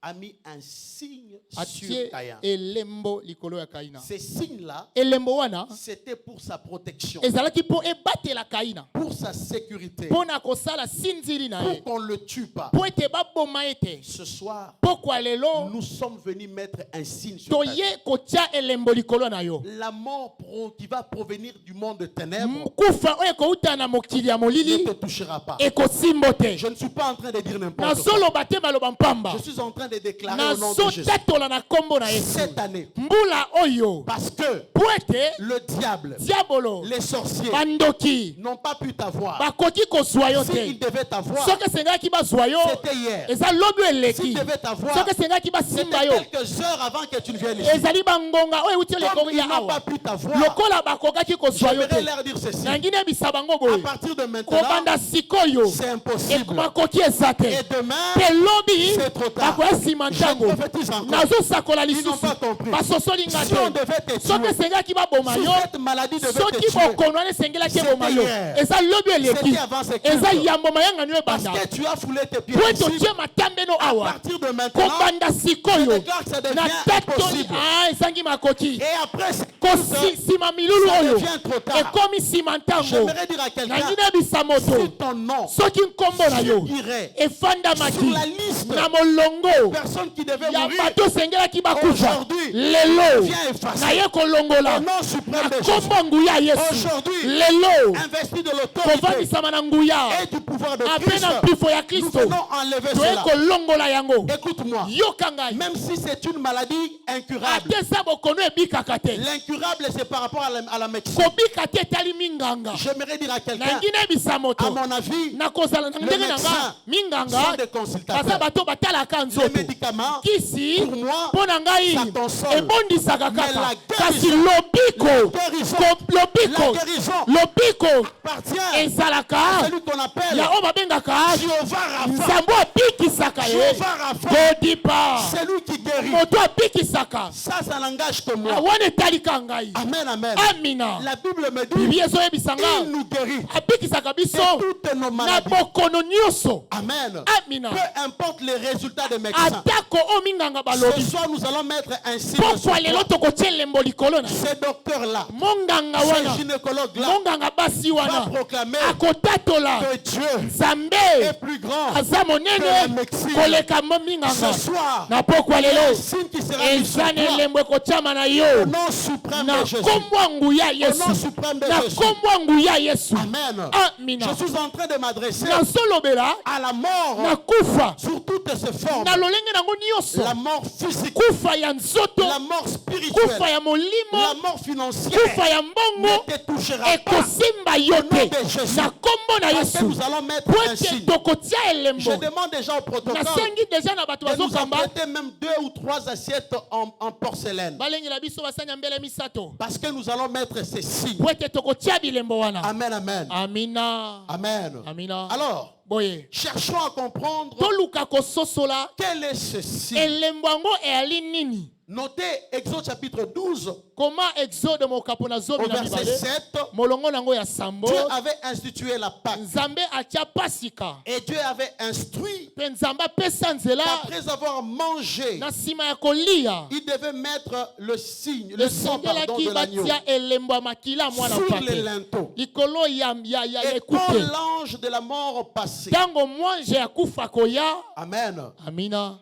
a mis un signe sur atie Caïn. elembo likolo ya Kaina. Ces signes-là, Elembo wana c'était pour sa protection, ezalaki po ebatela Kaina. pour sa sécurité, Pona kosala sinzili na pour ye. qu'on ne le tue pas. Po ete baboma ete. Ce soir, Pokwa lelo nous sommes venus mettre un signe sur ta vie. toye kotia elembo likolo na yo. La mort qui va provenir du monde de ténèbres Kufa oyo kouta na mokili ya ne molili te touchera pas. ekosimbo te. Je ne suis pas en train de dire n'importe quoi. Nazoloba te maloba mpamba. Je suis en train de déclarer au nom de Jésus. nazotatola na kombo na Yesu. Cette année, Mbula oyo parce que po ete le diable, diabolo les sorciers bandoki n'ont pas pu t'avoir. bakoki kozwa yo S'ils te. devaient t'avoir, Soki esengaki bazwa yo c'était hier. eza lobi S'ils eleki. devaient t'avoir, Soki esengaki c'était basimba yo quelques heures avant que tu ne viennes ici. ezali bangonga oyo euti Comme olekongi ils ya n'ont pas awa pu t'avoir, lokola bakokaki kozwa yo j'aimerais te. leur dire ceci. nangi nebisa bango À boye partir de maintenant, kobanda sikoyo c'est impossible. makoki eza te. Et demain, te lobi c'est trop tard. bakoya nsima Je ntango prophétise encore. nazosakola Ils n'ont lisusu pas compris. basosoli nga Si on te. devait te soki tuer, esengaki baboma si yo cette maladie devait te soki tuer, bokono wana esengelaki C'était eboma yo hier. eza lobi eleki c'était avant ces eza cultes. yambo mayangani oyo Parce ebanda que tu as foulé tes pieds po ici. totie matambeno À awa partir de maintenant, kobanda je sikoyo déclare que ça devient na tatoli impossible. ezangi makoki Et après, c'est nsima milulu ça oyo devient trop tard. ekomi nsima ntango J'aimerais dire à quelqu'un, nangi nebisa moto si ton nom soki nkombo na yo figurait efandamaki sur la liste na molongo personne qui devait ya mourir, bato osengelaki bakufa aujourd'hui, lelo viens effacer. naye kolongola Au nom suprême na de Jésus. kombo nguya ya yesu Aujourd'hui, lelo investi de l'autorité kovandisama na nguya et du pouvoir de ape Christ, na mpifo ya nous kristo venons enlever toye cela. kolongola yango Écoute-moi, yoka ngai même si c'est une maladie incurable, ate eza bokono ebikaka te l'incurable c'est par rapport à la médecine. kobika te etali minganga J'aimerais dire à quelqu'un, nangi nebisa moto à mon avis, nakozala na ndenge na nga médecins minganga sont des baza consultateurs. bato batalaka Les nzoto médicaments, kisi pour moi, mpo na ngai ça console. ebondisaka Mais kaka la kasi guérison- lobiko la guérison- lobiko la guérison lobiko appartient ezalaka à celui qu'on appelle ya oyo babengaka Jéhovah Rapha. nzambe abikisaka ye Jéhovah Rapha, kodipa c'est lui qui guérit. moto abikisaka Ça n'engage que moi. wana etalika ngai Amen, amen. amina La Bible me dit, bibi ezoyebisa nga il nous guérit abikisaka de biso toutes nos na maladies. bokono nyonso Amen. amina Peu importe les résultats des médecins. atako oyo minganga Ce balobi soir, nous allons mettre un signe pokwa sur lelo toi. tokotia elembo likolo na ye. Ce docteur-là, monganga ce wana gynécologue-là, monganga basi va wana proclamer akotatola que Dieu nzambe est plus grand aza que la monene médecine. koleka minganga Ce soir, na pokwa il y a un lelo signe qui sera mis sur eza na toi. elembo ekotiama na Au yo nom suprême na de Jésus. kombo ya nguya Au yesu nom suprême de na Jésus. kombo ya nguya yesu Amen. amina Je suis en train de m'adresser nazolobela à la mort na kufa sur toutes ses formes. na lolenge nango nyonso La mort physique, kufa ya nzoto la mort spirituelle, kufa ya molimo la mort financière kufa ya mbongo ne te touchera pas. ekosimba yo Au nom te de Jésus. na kombo na Parce que yesu nous allons mettre po un ete signe. tokotia Je elembo demande déjà au protocole nasengi deja na bato de nous bazokamba apprêter même 2 ou 3 assiettes en porcelaine. balengela biso basani ya mbele misato Parce que nous allons mettre ces signes. po ete tokotia bilembo wana Amen, amen. amina Amen. amina Alors, boye cherchons à comprendre toluka kososola quel est ce signe. elembo yango eyali nini Notez Exode chapitre 12 koma exode mokapo na au zomi na verset mibale 7. molongo nango ya sambo Dieu avait institué la Pâque nzambe atia pasika et Dieu avait instruit mpe nzambe apesa nzela qu'après avoir mangé, na nsima ya kolia il devait mettre le signe, le sang pardon, esengelaki de l'agneau batia elembo ya makila ya mwana sur les mpate linteaux. likolo ya Et quand ekute l'ange de la mort passait, ntango mwanje ya kufa koya amen, amina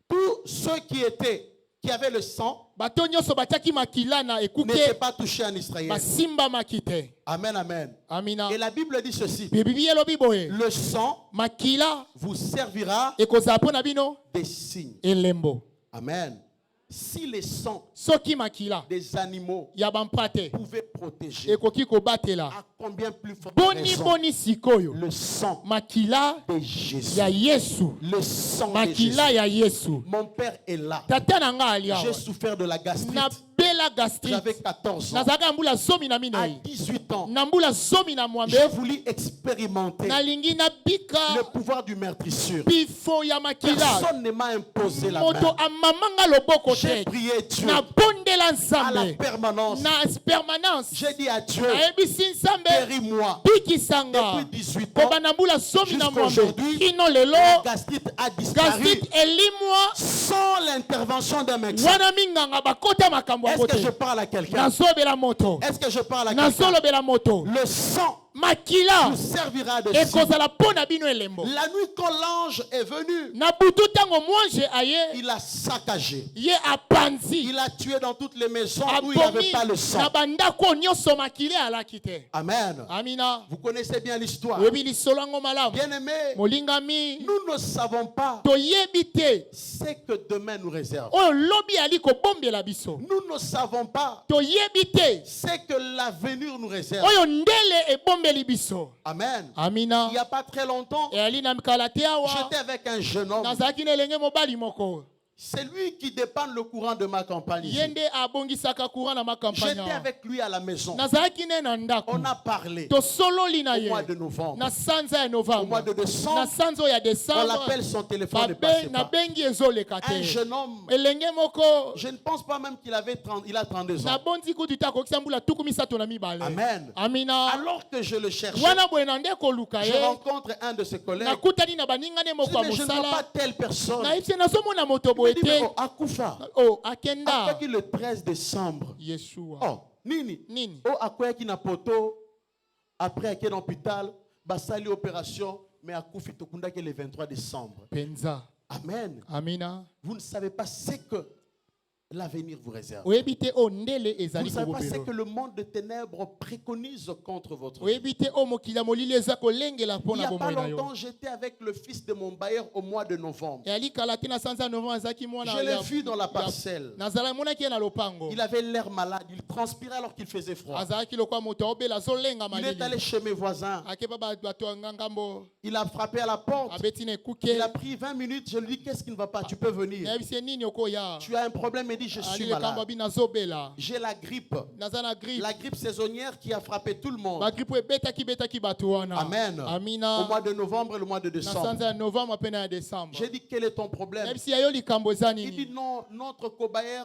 tous ceux qui avaient le sang bato nyonso batiaki makila na n'étaient ekuke pas touchés en Israël. basimbamaki te Amen, amen. amina Et la Bible dit ceci, bibibi elobi boye le sang makila vous servira ekozala mpo na bino des signes. elembo Amen. Si les sangs soki makila des animaux ya bampate pouvaient protéger, ekoki kobatela à combien plus forte boni raison boni sikoyo le sang makila de Jésus. ya yesu Le sang de makila Jésus. ya yesu Mon père est là. tata na nga ali awa J'ai souffert de la gastrite. nabela gastrite J'avais 14 ans. nazalaka na mbula zomi na À minei 18 ans, na mbula zomi na mwambe j'ai voulu expérimenter nalingi nabika le pouvoir du meurtrissure. bifo ya makila Personne ne m'a imposé la moto main. amamanga loboko J'ai te prié Dieu nabondela à la nzambe permanence. na permanence J'ai dit à Dieu, nayebisi nzambe guéris-moi. bikisanga Depuis 18 ans, kobanda mbula zomi na mwambe jusqu'aujourd'hui, kino lelo la gastrite a disparu gastrite elimwa sans l'intervention d'un médecin. wana minganga bakota makambo Est-ce yango que je te parle à quelqu'un? nazobela moto Est-ce que je parle à quelqu'un? nazolobela moto Le sang makila vous servira de signe. ekozala mpo na bino elembo. La nuit quand l'ange est venu, Na butu ntango mwange aye il a saccagé. ye apanzi Il a tué dans toutes les maisons où il n'y avait abomi pas le sang. na bandako nyonso makili alaki te. Amen. Amina. Vous connaissez bien l'histoire. Oyebi lisolo yango malamu. Bien-aimés, Molingami nous ne savons pas toyebi te ce que demain nous réserve. oyo lobi ali kobombela biso. Nous ne savons pas Toyebi te ce que l'avenir nous réserve. oyo ndele ebombeli biso. Amen. Amina. Il n'y a pas très longtemps, eyali na mikala te awa j'étais avec un jeune homme. nazalaki na elenge mobali moko C'est lui qui dépend le courant de ma campagne. ye ici. nde abongisaka courant na makampagne J'étais awa. avec lui à la maison. nazalaki ne na ndako On a parlé tosololi na au ye mois de novembre. na sanza ya Au mois novembre de na décembre, sanza oyo ya on décembre l'appelle, son téléphone ne passait pas. nabengi ezoleka Un te jeune homme, elenge moko je ne pense pas même qu'il avait 30, il a 32 ans. nabondi kutu te akokisa mbula tuku misato na mibale. Amen. Amina. Alors que je le cherchais, wana boye na nde koluka je ye rencontre un de ses collègues. nakutani na baningane Je moko dis, ya mais je ne vois pas mosala telle personne. nayebisi nazomona moto Il me boye dit, mais te oh, Akoufa, o akenda akwaki le 13 décembre. yeshua Oh, nini? nini Oh, akwaki na poto, après aké dans l'hôpital, basali opération, mais akoufi tokundaki le 23 décembre. penza. Amen. Amina. Vous ne savez pas ce que l'avenir vous réserve. oyebi te o ndele Vous ne ezali savez pas ce que kobobelo le monde de ténèbres préconise contre votre vie. oyebi te o mokili ya molili eza kolengela mpo Il n'y na a pas bomoi na yo longtemps, j'étais avec le fils de mon bailleur au mois de novembre. eyali kala te na sanza ya novembre azalaki mwana Je l'ai ya- vu dans la ya- parcelle. nazala monaki ye na lopango Il avait l'air malade, il transpirait alors qu'il faisait froid. azalaki lokwa moto aobela azolenga Il est allé malili chez mes voisins. akeba bato ya ngambo Il a frappé à la porte. abeti na ekuke Il a pris 20 minutes. Je lui dis, qu'est-ce qui ne va pas? Tu peux venir. nayebisi ye nini okoya Tu as un problème? Il dit, je suis ali lekambo malade. abi nazobela J'ai la grippe. naza na grippe La grippe saisonnière qui a frappé tout le monde. bagrippe ebetaki bato wana Amen. Au amina mois de novembre et le mois de na décembre. sanza ya novembre mpe na ya décembre J'ai dit, quel est ton problème? nayebisi ya yo likambo eza Il dit, nini non, notre cobayer,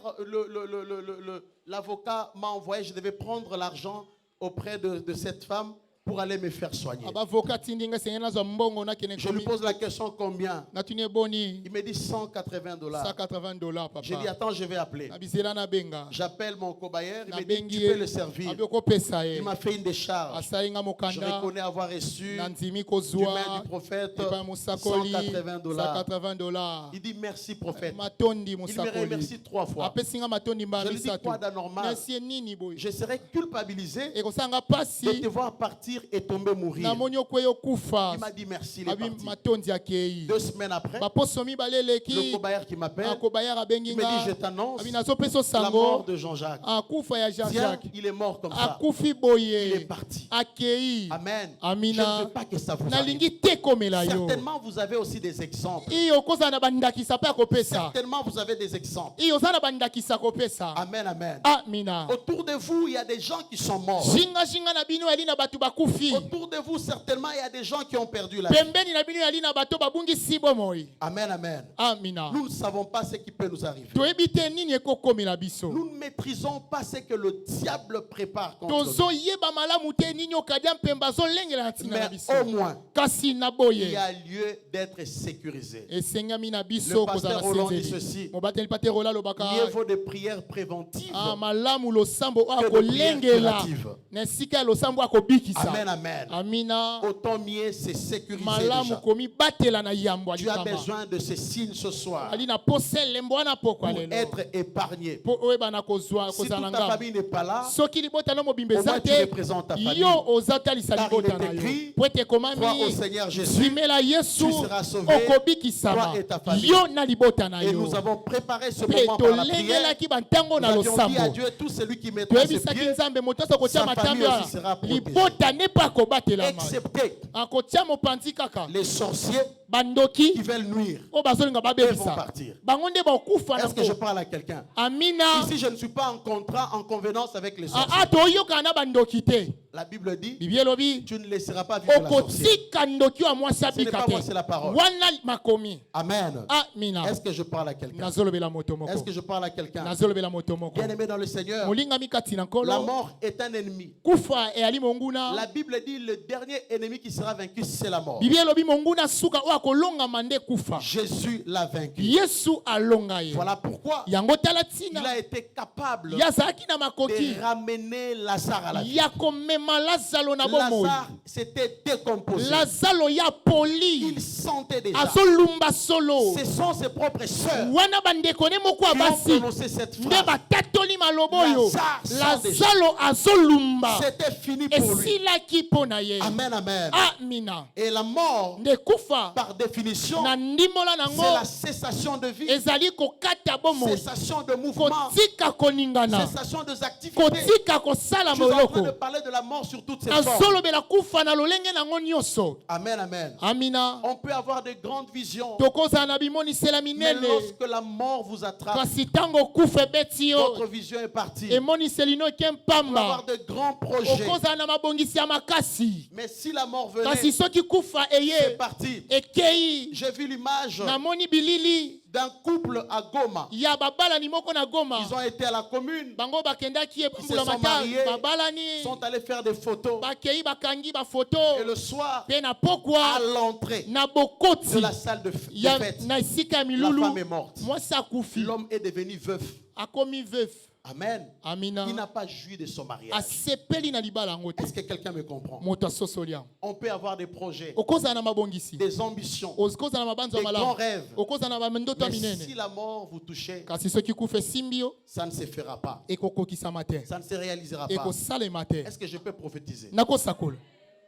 l'avocat m'a envoyé, je devais prendre l'argent auprès de cette femme pour aller me faire soigner. abavoka tindi nga esengeli nazwa mbongo nakende Je lui pose la question combien? natuni eboni Il me dit $180. $180 J'ai dit, papa attends, je vais appeler. nabizela nabenga J'appelle mon cobayer, il me dit, nabengi tu peux le ye servir. abi okopesa ye Il m'a fait une décharge. asali nga Je mokanda reconnais avoir reçu na ndimi du kozwa main du prophète epai mosakoli $180. $180 Il dit merci prophète. matondi Il me mosakoli remercie 3 fois. apesi nga matondi Je mbala lui dis misato quoi d'anormal? nasi ye nini boye Je serais culpabilisé ekosanga de pasi te voir partir et tomber mourir. namoni okweya okufa Il m'a dit merci, il est abi parti. matondi akei 2 semaines après, baposo mibale le eleki cobayer qui m'appelle, akobayar abengi il me dit je nga t'annonce abi nazopesa la mort osango de Jean-Jacques. akufa ya Tiens, Jean-Jacques il est mort comme ça. akufi Il est boye parti. akei Amen. Amina. Je ne veux pas que ça vous arrive. nalingi te komela yo Certainement, vous avez aussi des exemples. iyo okozala na bandakisa mpe akopesa Certainement, vous avez des exemples. iyo oza na bandakisa kopesa Amen, amen. amina Autour de vous, il y a des gens qui sont morts. zingazinga na bino yali na bato bakufi Autour de vous, certainement, il y a des gens qui ont perdu la vie. pembeni na bino yali na bato babungisi bomoi Amen, amen. amina Nous ne savons pas ce qui peut nous arriver. toyebi te nini ekokomela biso Nous ne maîtrisons pas ce que le diable prépare contre nous. tozoyeba malamu te nini okadia mpemba azolengela na ntina na Mais biso au moins, kasi na il y boye a lieu d'être sécurisé. esengami na Le biso pasteur kozala Roland dit senzeli ceci. mobateli pate rola alobaka Mieux vaut des prières préventives. malamu losambo oyo Que de prières akolengela curatives. na esika ya losambo akobikisa Amen, amen. amina Autant mieux c'est sécurisé malamu déjà. komibatela na yambo ya Tu as likama besoin de ces signes ce soir ali na posa elembo wana pokwa pour lelo être épargné. mpo oyeba na kozwa Si kozala toute na ta ngambo famille n'est pas là, soki libota no mobimba au eza moins tu te représentes ta famille. yo oza otalisa Car libota il est na yo écrit, po ete crois au ekomami Seigneur Jésus, simela yesu tu seras sauvé, okobikisama toi et ta famille. yo na libota na et yo nous avons préparé ce mpe moment par la prière. tolengelaki bantango Nous na avions dit à losambo Dieu, tout celui qui mettra ses toyebisaki pieds, nzambe moto nyonso akotia sa matambi famille aussi sera wana protégée. libota ne mpe akobatelama excepté akotia mopanzi kaka les sorciers bandoki qui veulent nuire. oyo bazolinga Ils vont babebisa partir. bango nde bakufa Est-ce que je nango parle à quelqu'un? amina Ici, je ne suis pas en contrat, en convenance avec les sorciers. toyokana na bandoki te La Bible dit, bibi elobi tu ne laisseras pas vivre la sorcière. okotika ndoki oyo ya mwasi Ce n'est abika pas moi, c'est te la parole. wana makomi Amen. amina Est-ce que je parle à quelqu'un? nazolobela moto Est-ce moko que je parle à quelqu'un? nazolobela moto moko Bien-aimé dans le Seigneur, molingami kati na la nkolo mort est un ennemi. kufa eyali monguna La Bible dit le dernier ennemi qui sera vaincu, c'est la mort. bibi elobi monguna suka oyo ya kolongama nde kufa. Jésus l'a vaincu. Yesu alonga ye. Voilà pourquoi Yango tala il tina. a été capable Yazaki na makoki. de ramener Lazare à la vie. Ya komema Lazalo na bomoi. Lazare s'était décomposé. Lazalo ya poli. Il sentait déjà. Azolumba solo. Ce sont ses propres sœurs Wana bandeko ne moko qui ont abasi. prononcé cette Nde phrase. batatoli maloboyo. Lazare sent Lazalo azolumba. C'était fini pour lui. Esilaki pona ye. Amen, amen. Amina. Et la mort, Nde kufa. par définition, Na ndimola c'est nango. la cessation de vie, Ezali kokata bomoi. cessation de mouvement, Kotika koningana. cessation des activités. Kotika kosala Je suis en train moloko. de parler de la mort sur toutes ses formes. Azolobela kufa na lolenge nango nyonso. Amen, amen. Amina. On peut avoir de grandes visions, Tokozala na bimonisela mais minene. lorsque la mort vous attrape, Kasi tango kufa ebeti yo. votre vision est partie. Emoniseli no On peut avoir kempamba. de grands projets, Okozala na mabongisi ya makasi. mais si la mort Kasi venait, soki kufa c'est eye. parti. Ekei. J'ai vu l'image Namoni bilili. d'un couple à Goma. Ya babalani moko na Goma. Ils ont été à la commune, Bango bakendaki Ils se mbula sont mata. mariés. Babalani. ils sont allés faire des photos. Bakei bakangi bafoto. Et le soir, Pe na à pokwa. l'entrée Na bokoti. de la salle de Ya fête, na esika ya la milulu. femme est morte. Mwasi akufi. L'homme est devenu veuf. Akomi veuf. Amen. Amina. Il n'a pas joui de son mariage. Asepeli na libala yango te. Est-ce que quelqu'un me comprend? Moto asosolia. On peut avoir des projets, Okozala na mabongisi. des ambitions, Okozala na mabanzo des ya grands malamu. rêves. Okozala na bandoto ya Mais minene. si la mort vous touchez, Kasi soki kufa esimbi yo, ça ne se fera pas. ekokokisama te. Ça ne se réalisera pas. Ekosalema te. Est-ce que je peux prophétiser? Nakosakola.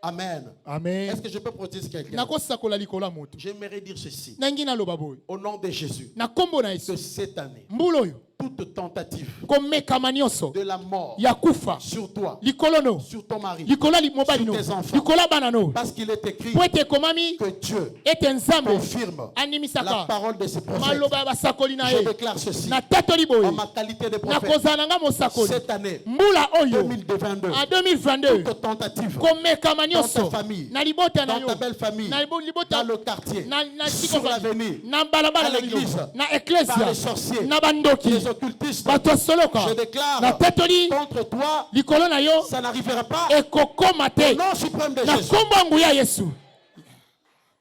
Amen. Amen. Est-ce que je peux prophétiser quelqu'un? Nakosakola likolo ya moto. J'aimerais dire ceci. Nangi naloba boye. Au nom de Jésus, Na kombo na que Yesu. cette année, Mbula oyo toute tentative komekama nyonso de la mort ya kufa sur toi, likolo no sur ton mari, likolo ya mobali no Sur tes enfants. likolo ya bana no parce qu'il est écrit po ete ekomami que Dieu ete nzambe confirme la animisaka parole de ses prophètes. maloba ya basakoli na Je ye déclare ceci na tatoli boye en ma qualité de prophète. nakozala na nga mosakoli Cette année mbula oyo 2022, a 2022 toute tentative komekama dans ta nyonso famille, na libota na dans yo ta belle famille, na libota dans le quartier, na sur l'avenir, na balabala à na l'église, bino na par eklesia les sorciers, na bandoki les occultistes, bato ya soloka je déclare na tatoli contre toi, likolo na yo ça n'arrivera pas. ekokoma Au te nom suprême de na Jésus. kombo ya nguya yesu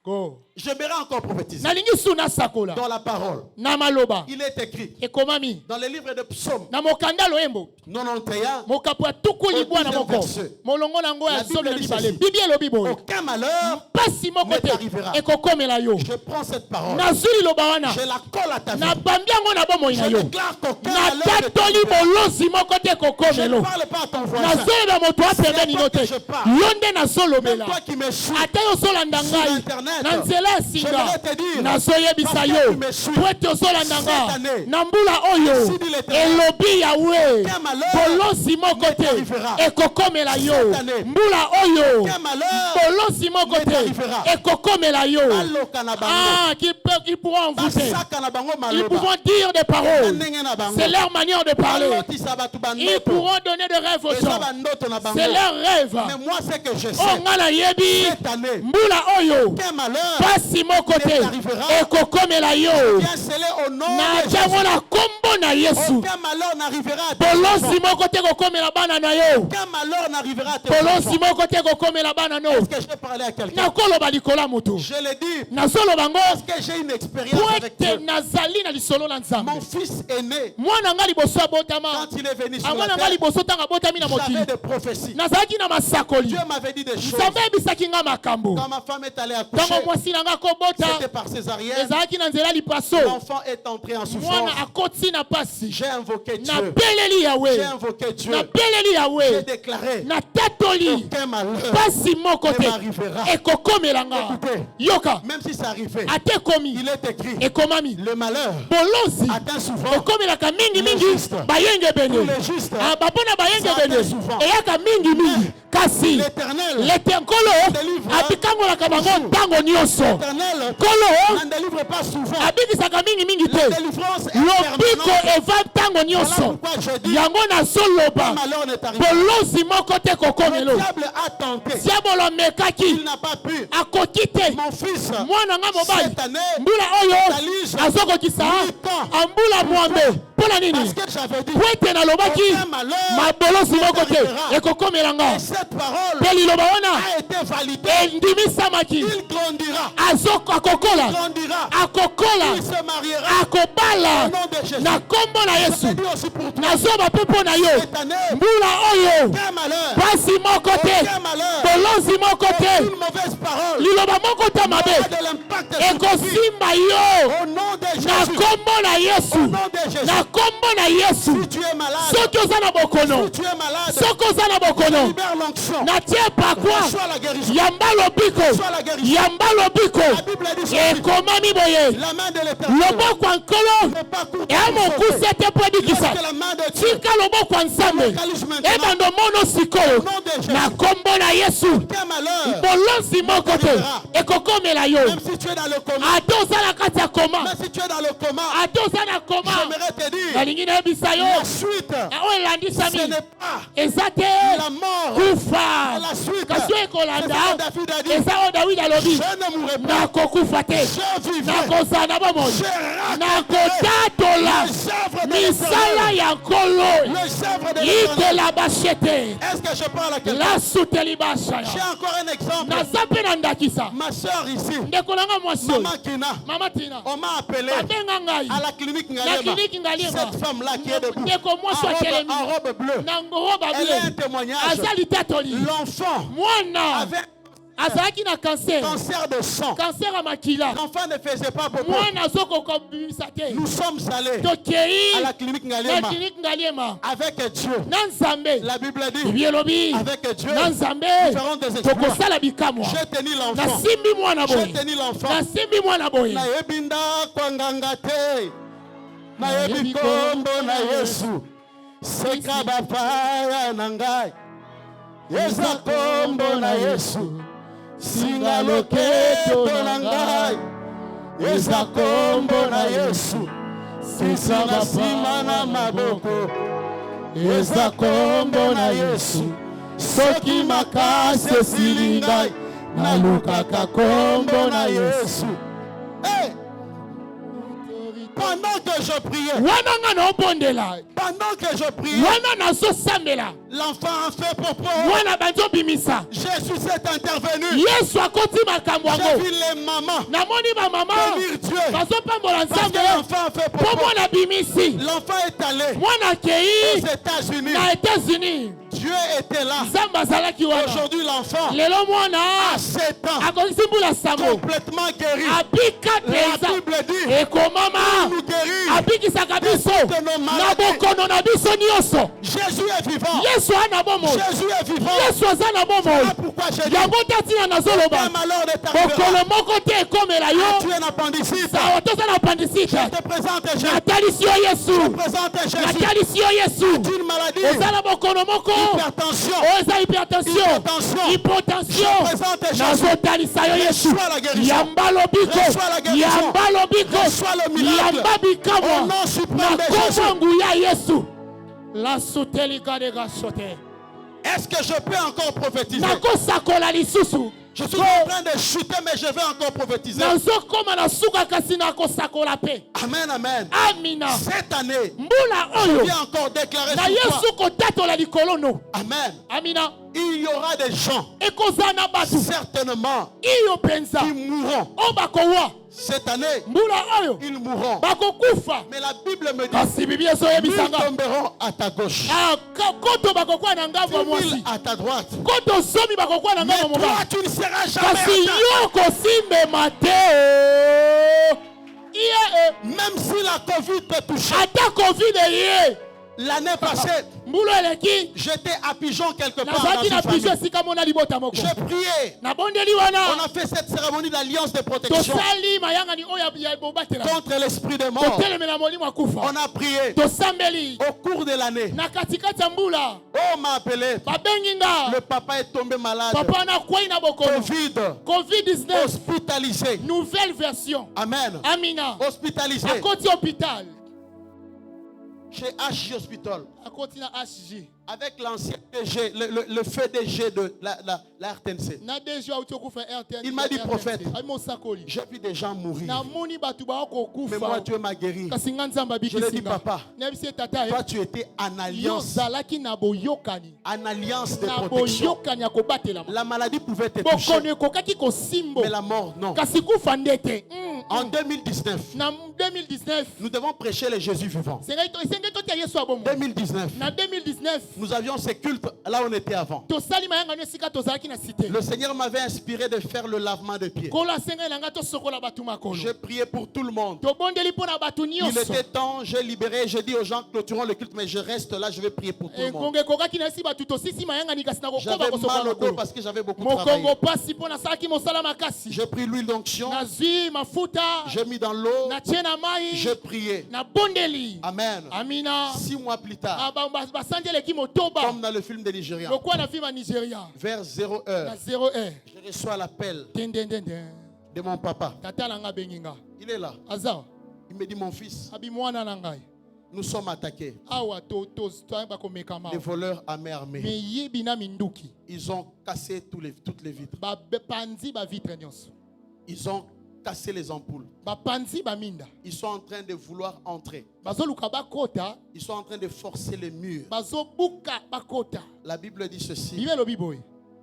go J'aimerais encore prophétiser nalingi su nasakola dans la parole. na maloba Il est écrit ekomami dans le livre de Psaume na mokanda loyembo 91, mokapo ya tuku libwa na moko molongo na yango ya La Bible somi na dit mibale ceci. bibi elobi boye aucun malheur. mpasi moko Ne te t'arrivera. ekokomela yo Je prends cette parole, nazwi liloba wana je la colle à ta vie. nabambi yango na bomoi na Je yo déclare qu'aucun malheur ne natatoli t'arrivera. bolozi moko te Je ne ekokomelo parle pas à ton voisin. nazoloba moto wa pembeni no te C'est à toi que je parle. yo nde Même nazolobela toi qui me suis, ata yo ozolanda Sur ngai Internet, na nzela ya je singa voudrais te dire, nazoyebisa parce que yo tu me suis, po ete ozolanda cette nga année, na mbula oyo ainsi dit l'Éternel, elobi yawe aucun malheur bolozi moko ne te t'arrivera. ekokomela yo Cette année, mbula oyo aucun malheur bolozi moko ne te t'arrivera. ekokomela yo baloka na bango, ah qu'ils pourront vous dire basaka na bango ils maloba, pourront dire des na paroles ndenge na bango, c'est leur manière de parler balotisa bato ils bandoto, pourront donner des rêves aux eza gens bandoto na bango. c'est leur rêve Mais moi, ce que je oh sais, nga nayebi cette année, mbula oyo aucun malheur pasi moko ne te t'arrivera. ekokomela yo vient sceller au nom de na Jésus. jango na kombo na yesu Aucun malheur n'arrivera à tes bolozi enfants. moko te kokomela bana na yo Aucun malheur n'arrivera à tes bolozi enfants. moko te kokomela bana no Est-ce que je peux parler à quelqu'un? nakoloba likolo ya moto Je le dis nazoloba ngo parce que j'ai une expérience po avec ete Dieu. nazali na lisolo na nzambe Mon fils est né. mwana nga liboso abotama Quand il est venu sur amwana la nga terre, liboso ntango abotami na mokili j'avais des prophéties. nazalaki na masakoli Dieu m'avait dit des choses. nzambe ayebisaki nga makambo Quand ma femme est allée accoucher, ntango mwasi na nga akobota c'était par césarienne. ezalaki na nzela lipaso L'enfant est entré en souffrance. mwana akoti na pasi J'ai invoqué Dieu. napeleli yawe J'ai invoqué Dieu. napeleli J'ai yawe déclaré natatoli aucun malheur pasi moko ne te m'arrivera. ekokomela nga Écoutez, yoka même si ça arrivait, ate ekomi il est écrit ekomami le malheur bolozi atteint souvent ekomelaka mingimingi le juste. bayengebene Tous les justes. bapona Ça bayengebene atteint souvent. eyaka mingimingi kasi L'éternel letenkolo délivre abikangolaka bango ntango nyonso L'éternel nkolo n'en délivre pas souvent. abikisaka mingimingi La te délivrance est lobiko permanente. eva ntango Voilà nyonso pourquoi je dis yango nazoloba le malheur n'est arrivé. bolozi moko te Le kokomelo diable a tenté. diabolo Il amekaki n'a pas pu. akoki te Mon fils, mwana nga mobali cette année, mbula oyo réalise azokokisa 8 ans. ambula mwambe Mpona nini? Parce que j'avais dit, Poete nalobaki aucun malheur mabolosi ne moko te t'arrivera. ekokomelanga. Et cette parole Mpe liloba wana a été validée. endimisamaki. Il grandira. Akokola. Il grandira. Akokola. Il se mariera. Akobala. Au nom de Jésus. Na kombo na Je Yesu. dis aussi pour toi, Nazoba pe mpo na yo. cette année, Mbula oyo. aucun malheur, Pasi moko te. aucun malheur, Bolozi moko te. aucune mauvaise parole Liloba moko ta mabe. n'aura de l'impact sur ta vie. Ekosimba yo. Au nom de Na Jésus. kombo na Au Yesu. nom de Jésus. Na kombo na Yesu. Si tu es malade, Soki oza na bokono. si tu es malade, Soki oza na bokono. libère l'onction. Natie pakwa. Reçois la guérison. Yamba lobiko. Reçois la guérison. Yamba lobiko. La Bible dit ceci. Ekomami boye. La main de l'Éternel Loboko ya nkolo. n'est pas courte eya pour sauver. mokuse te mpo edikisa. Lorsque la main de Dieu Tika loboko ya nzambe localise maintenant, ebando mono sikoyo au nom de Jésus, na kombo na Yesu. aucun malheur, Bolonzi moko te ekokomela yo. même si tu es dans le coma, ate oza na kati ya koma. même si tu es dans le coma, ate oza na koma. j'aimerais te dire, nalingi nayebisa yo la suite, oyo elandisami ce n'est pas eza te la mort. kufa. La suite, kasi oyo c'est ekolanda ce que David a dit. eza oyo dawidi alobi Je ne mourrai pas, nakokufa te, je vivrai, nakozala na bomoi, je raconterai nakotatola les œuvres de misala l'Éternel, ya nkolo les œuvres de l'Éternel. itela bashete Est-ce que je parle à quelqu'un? lasuteli J'ai bashaya. encore un exemple. naza mpe na ndakisa Ma soeur ici, ndeko nanga mwasi oyo Maman Kina, mama tina on m'a appelé babenga ngai à la clinique na Ngaliema. kliniki ngaliema Cette femme-là qui est debout, ndeko mwasi atelemi en robe bleue, na ngoroba elle est un bile témoignage. aza litatoli L'enfant mwana avait azalaki na kanser cancer de sang. kanser ya makila. L'enfant ne faisait pas popo. mwana azokoka kobimisa te. Nous sommes allés tokei à la clinique na Ngaliema kliniki ngaliema avec Dieu. na nzambe. La Bible dit, bibi elobi avec Dieu, na nzambe nous ferons des exploits. tokosala bikamwa. J'ai tenu l'enfant. nasimbi mwana J'ai boye tenu l'enfant. nasimbi mwana boye nayebi ndako nganga te nayebi kombo na Yesu seka bapaya na ngai eza kombo na Yesu singa loketo na ngai eza kombo na Yesu sisa basima na maboko eza kombo na Yesu soki makasi esili ngai nalukaka kombo na Yesu. Hey! Pendant que je priais, wana nga naobondela pendant que je priais, wana nazosambela l'enfant a fait popo. mwana banzobimisa Jésus s'est intervenu. yesu akoti makambo J'ai yango vu les mamans namoni bamama bénir Dieu bazopambola parce que nzambe l'enfant a fait mpo popo. mwana bimisi L'enfant est allé mwana aux akei États-Unis. na États-Unis Dieu était là. nzambe azalaki wana Aujourd'hui, l'enfant lelo mwana a 7 ans, akokisi mbula sango complètement guéri. abika La mpenza Bible dit, ekomama nous guérit. abikisaka biso de nos na maladies. bokono na biso nyonso. Jésus est vivant. yesu ana bomoi Jésus est vivant. yesu aza na Voilà bomoi pourquoi j'ai dit, yango te ntina nazoloba aucun malheur ne bokolo t'arrivera. moko te ekomela yo Tu es un appendicite. sawa toza na apandisite Je te présente Jésus. natalisi yo yesu Je présente Jésus. natalisi yo yesu Une maladie, oza na bokono moko hypertension, oyo eza hypertension Hypertension. Je présente Jésus. nazotalisa yo yesu Reçois la guérison. yamba lobiko Reçois la guérison. yamba lobiko Reçois le miracle. yamba Au bikamwa nom suprême na de Jésus. kombo nguya yesu lasutelikadega sote Est-ce que je peux encore prophétiser? nakosakola lisusu Je suis en train de chuter, mais je vais encore prophétiser. nazokoma na suka kasi nakosakola pe Amen, amen. amina Cette année, mbula je oyo viens encore déclarer na sur toi. yesu kotatola likolo no Amen. amina Il y aura des gens, ekozala na bato certainement, iyo mpenza qui mourront. oyo bakowa Cette année, mbula oyo ils mourront. bakokufa Mais la Bible me dit, kasi bibi yesu ils oyebisanga tomberont à ta gauche, koto bakokuwa na ngambo ya 10 mwasi 000 à ta droite. koto zomi bakokuwa na Mais ngambo ya toi, mobali tu ne seras jamais kasi atteint. yo kosimbema te iye Même si la Covid te touche. ata covid eye L'année passée, mbulu eleki j'étais à Pigeon quelque part dans nazalaki une na piso famille. esika mona libota moko J'ai prié. nabondeli On wana a fait cette cérémonie d'alliance de protection tosali mayangani oyo ya bobatela contre l'esprit de mort. totelemela molimo akufa On a prié tosambeli au cours de l'année. na katikati ya mbula On m'a appelé. babengi nga Le papa est tombé malade. papa wana akwei na bokono Covid. covid-19 Hospitalisé. nouvelle version Amen. amina Hospitalisé. akoti hôpital Chez HJ Hospital. akoti na HG avec l'ancien DG, le feu DG de la RTNC. na DG auti okufa RTN. Il m'a dit, prophète, amosakoli j'ai vu des gens mourir. na moni batu ba Mais moi, kokufa Dieu m'a guéri. kasi nga nzamba Je lui ai dit, bikisinga papa, nebisi tata toi, tu étais en alliance, yozalaki na boyokani en alliance de na protection. boyokani ya kobatelama La maladie pouvait te toucher, bokono ekokaki kosimbo mais la mort, non. kasi kufa ndete En 2019, na 2019 nous devons prêcher le Jésus vivant. esengeli totia yesu abomo 2019, na 2019 nous avions ces cultes là où on était avant. tosali mayangano esika tozalaki na cité Le Seigneur m'avait inspiré de faire le lavement de pieds. kolo asengeli na ngai tosokola batu makolo J'ai prié pour tout le monde. tobondeli mpo na batu Il nyonso était temps, j'ai libéré, j'ai dit aux gens, clôturons le culte, mais je reste là, je vais prier pour tout le monde. engongo ekokaki na esi batu tosisi mayangani kasi na kokoba J'avais mal kosokola au dos makolo parce que j'avais beaucoup travaillé. mokongo pasi mpo nasalaki mosala makasi J'ai pris l'huile d'onction, nazwi mafuta j'ai mis dans l'eau, natie na mai j'ai prié. nabondeli Amen. amina 6 mois plus tard, basandi eleki motoba comme dans le film des Nigériens, lokola na filme ya nigeria vers 0 na heure, 0 heure je reçois l'appel dendendenden de mon papa. tata na nga abengi nga Il est là. aza Il me dit, mon fils, abi mwana na ngai nous sommes attaqués. awa toyeba komekama Les voleurs à main armée. miyibi na minduki Ils ont cassé toutes les vitres. bapanzi bavitre nyonso Ils ont cassé les ampoules. bapanzi baminda Ils sont en train de vouloir entrer. bazoluka bakota Ils sont en train de forcer les murs. bazobuka bakota La Bible dit ceci. bible elobi boye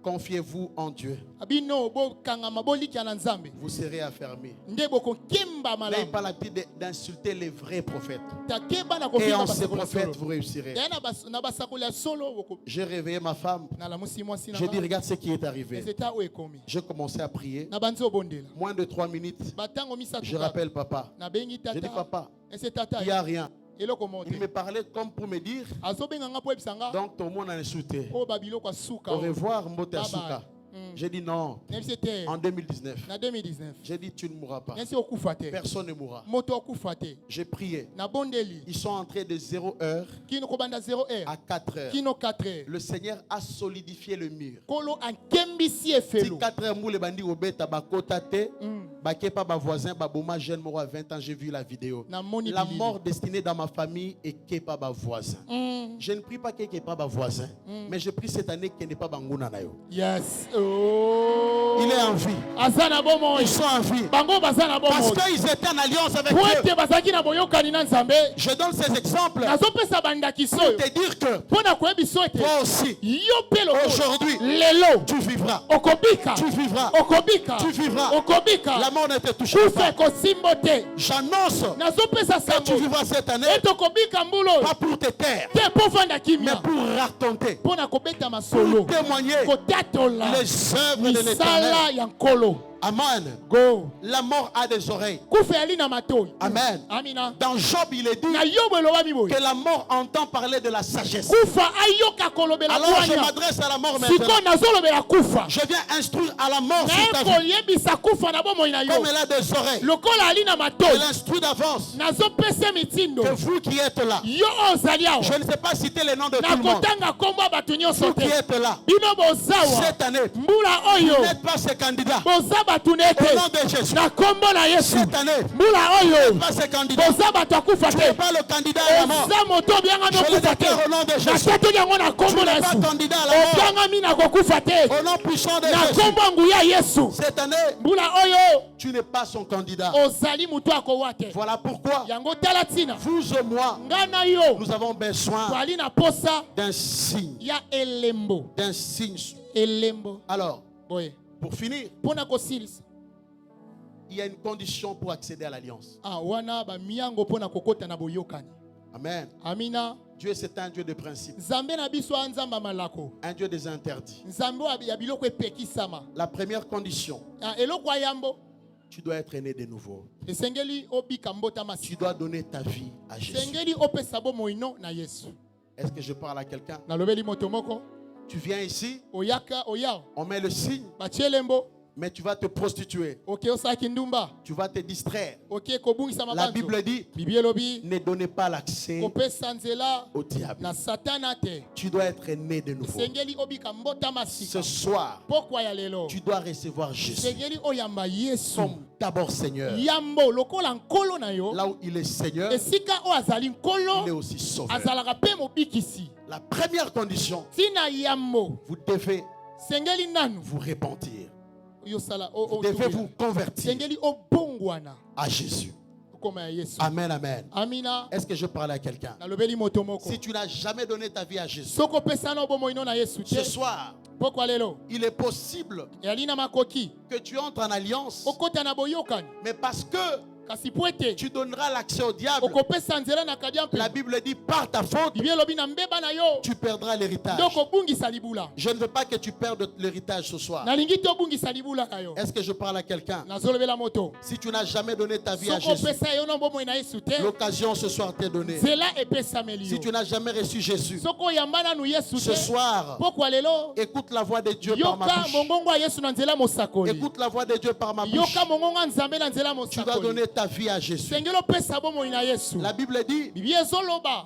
Confiez-vous en Dieu. bino bokangama bolikia na nzambe Vous serez affermis. nde bokokemba Là, il malamu parle d'insulter les vrais prophètes. takeba na Et kofika en ces basakola prophètes, solo vous réussirez. ya na basakoli ya solo J'ai réveillé ma femme. nalamusi mwasi na J'ai dit, nga regarde ce qui est arrivé. ezeta oyo ekomi J'ai commencé à prier. na banzi obondela Moins de 3 minutes, batango misatu je rappelle papa. nabengi Je dis, tata papa, ese tata il n'y a rien. eloko mo Il te me parlait comme pour me dire, azobenga nga mpo yebisa nga donc tout le monde en est sauté. oyo babiloko asuka Au revoir, Mbote Bye Asuka. bye. J'ai dit non. nayebisi te En 2019, na 2019 j'ai dit tu ne mourras pas. nayebisi okufa te Personne ne mourra. moto okufa te J'ai prié. nabondeli Ils sont entrés de 0 heure kino kobanda 0 heure à 4 heures. kino 4 heure Le Seigneur a solidifié le mur. kolo akembisi Si efelo 4 heures, moule bandi obeta bakota te, bakepa ba voisin, ba boma jeune mort à 20 ans, j'ai vu la vidéo. namoni La bilili. mort destinée dans ma famille et kepa ba voisin. Je ne prie pas qu'il n'y ait pas ba voisin, mais je prie cette année qu'il n'y ait pas banguna na yo. yes oh Il est en vie. aza na bomoi Ils sont en vie. bango baza na Parce bomoi qu'ils étaient en alliance avec po Dieu. ete bazalaki na boyokani na nzambe Je donne ces exemples nazopesa bandakiso pour oyo te dire que mpo na koyebiso ete toi aussi, yo mpe lokola aujourd'hui, lelo tu vivras. okobika Tu vivras. okobika Tu vivras. okobika La mort ne te touchera kufa pas. ekosimbo te J'annonce nazopesa que tu sango vivras cette année, ete okobika mbula oyo pas pour te taire, te mpo ofanda mais kimia pour raconter, mpo na kobeta masolo pour témoigner kotatola les œuvres de misala l'Éternel. ya nkolo Amen. go La mort a des oreilles. kufa yali na matoi Amen. amina Dans Job, il est dit na yobo elobami boye que la mort entend parler de la sagesse. kufa ayoka kolobela Alors je bwanya m'adresse à la mort maintenant. sikoyo nazolobela kufa Je viens instruire à la mort naye sur ta vie. koyebisa kufa na bomoi na yo Comme elle a des oreilles, lokola ali na elle matoi instruit d'avance nazopesa mitindo que vous qui êtes là, yo oyo ozali awa je ne sais pas citer les noms de tout le monde, nakotanga nkombo ya bato nyonso vous qui te êtes là, bino bozawa cette année, mbula vous oyo n'êtes pas ces candidats. boza batuna Au ete nom de Jésus, na nkombo na yesu cette année, mbula oyo pas ces candidats. boza bato akufa Tu n'es te pas le candidat à la mort. oza moto obyanga Je le nokufa te déclare au nom de Jésus. nakatoli yango na Tu nkombo na n'es pas yesu candidat à la mort. obyangami na kokufa te Au nom puissant de na Jésus. nkombo ya nguya ya yesu Cette année, mbula oyo tu n'es pas son candidat. ozali moto akowa te Voilà pourquoi yango tala ntina vous et moi, ngai na yo nous avons besoin twali na posa d'un signe. ya elembo D'un signe. elembo Alors, boye pour finir, mpo na kosilisa il y a une condition pour accéder à l'alliance. wana bamiango mpo na kokota na boyokani Amen. amina Dieu, c'est un Dieu de principe, nzambe na biso anzamba malako un Dieu des interdits. nzambe oyo ya biloko epekisama La première condition, eloko ya yambo tu dois être né de nouveau. esengeli obika mbotama Tu sika dois donner ta vie à Jésus. esengeli opesa bomoino na yesu Est-ce que je parle à quelqu'un? nalobeli moto moko Tu viens ici, oyaka oya on met le signe, batie elembo mais tu vas te prostituer. oke osalaki ndumba Tu vas te distraire. oke kobungisa La mabanzo Bible dit, bibi elobi ne donnez pas l'accès kopesa nzela au diable. na satana te Tu dois être né de nouveau. esengeli obika mbotama Ce sika soir, pokwa ya lelo tu dois recevoir Jésus esengeli oyamba yesu comme d'abord Seigneur. yambo lokola nkolo na yo Là où il est Seigneur, esika o azali il est nkolo aussi sauveur. azalaka mpe mobikisi La première condition, ntina yambo vous devez sengeli nanu vous repentir. yosala Vous devez vous convertir sengeli obongwana à Jésus. okoma ya yesu Amen, amen. amina Est-ce que je parle à quelqu'un? nalobeli moto moko Si tu n'as jamais donné ta vie à Jésus, soko opesana obomoi no na yesu ce te soir, pokwa lelo il est possible eyali na makoki que tu entres en alliance, okota na boyokani mais parce que kasi po ete tu donneras l'accès au diable, okopesa nzela na kadia la mpe Bible dit par ta faute, bibi elobi na mbeba na yo tu perdras l'héritage. nde okobungisa libula Je ne veux pas que tu perdes l'héritage ce soir. nalingi te obungisa libula na yo Est-ce que je parle à quelqu'un? nazolobela moto Si tu n'as jamais donné ta vie à soko Jésus, opesa yo na bomoi na yesu te l'occasion ce soir t'est donnée. nzela epesameli Si yo tu n'as jamais reçu Jésus, soko oyamba nanu yesu ce te soir, pokwa lelo écoute la voix de Dieu par ma yoka bouche. mongongo ya yesu na nzela mosakoli Écoute la voix de Dieu par ma bouche. yoka mongongo ya nzambe na nzela Tu dois mosakoli donner ta vie à Jésus. sengeli opesa bomoi na yesu La Bible dit bibi ezoloba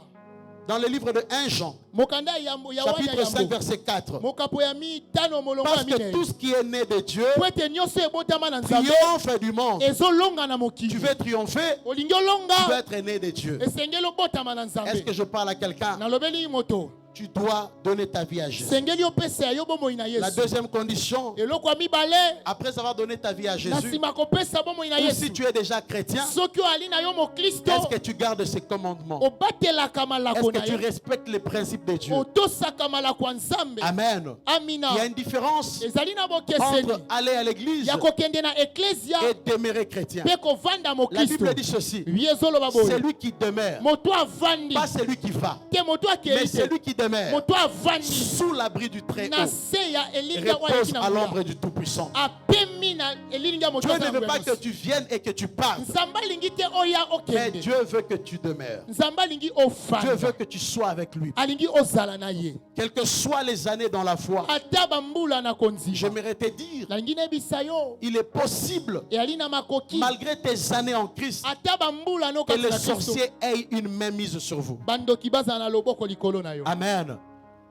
dans le livre de 1 Jean, mokanda ya wanya chapitre 5, yambo verset 4. mokapo ya mitano molongo ya Parce que minei tout ce qui est né de Dieu po ete nyonso ebotama na nzambe triomphe du monde. ezolonga na Tu mokili veux triompher, olingi tu veux olonga être né de Dieu. esengeli obotama na Est-ce nzambe que je parle à quelqu'un? nalobeli moto Tu dois donner ta vie à Jésus. sengeli opesa yo bomoi na La yesu deuxième condition, eloko ya mibale après avoir donné ta vie à na Jésus, nsima kopesa bomoi na ou yesu si tu es déjà chrétien, soki oali na yo mokristo est-ce que tu gardes ses commandements? obatelaka Est-ce malako na que tu ye respectes les principes de Dieu? otosaka malako ya nzambe Amen. amina Il y a une différence ezali na bokeseni entre aller à l'église ya kokende na eklezia et demeurer chrétien. mpe kovanda La mokristo Bible dit ceci, bibi ezoloba boye celui qui demeure, moto avandi pas celui qui va, te moto mais akeli te celui qui demeure moto avandi sous l'abri du Très-Haut, na se ya elilinga oyo repose aleki na à mbula l'ombre du Tout-Puissant. apemi na elilinga moto Dieu ne aza veut na pas nguya que tu viennes et que tu partes, nzambe alingi te oya mais okende Dieu veut que tu demeures. nzambe alingi Dieu ofanda veut que tu sois avec lui. alingi ozala na ye Quelles que soient les années dans la foi, ata bambula na konzima j'aimerais te dire, nalingi nayebisa yo il est possible, eyali na makoki malgré tes années en Christ, ata bambula no que kati les na kristo sorciers aient une main mise sur vous. bandoki bazala na loboko likolo na yo Amen.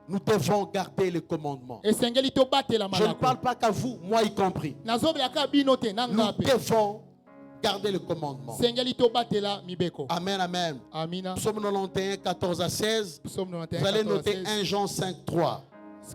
Nous devons garder les commandements. esengeli tobatela Je ne malako parle pas qu'à vous, moi y compris. nazobelaka bino te na Nous nga mpe devons garder le commandement. sengeli tobatela mibeko Amen, amen. amina Psaume 91, 14 à 16. psaume 91 Vous allez 14 à noter 16. 1 Jean 5, 3.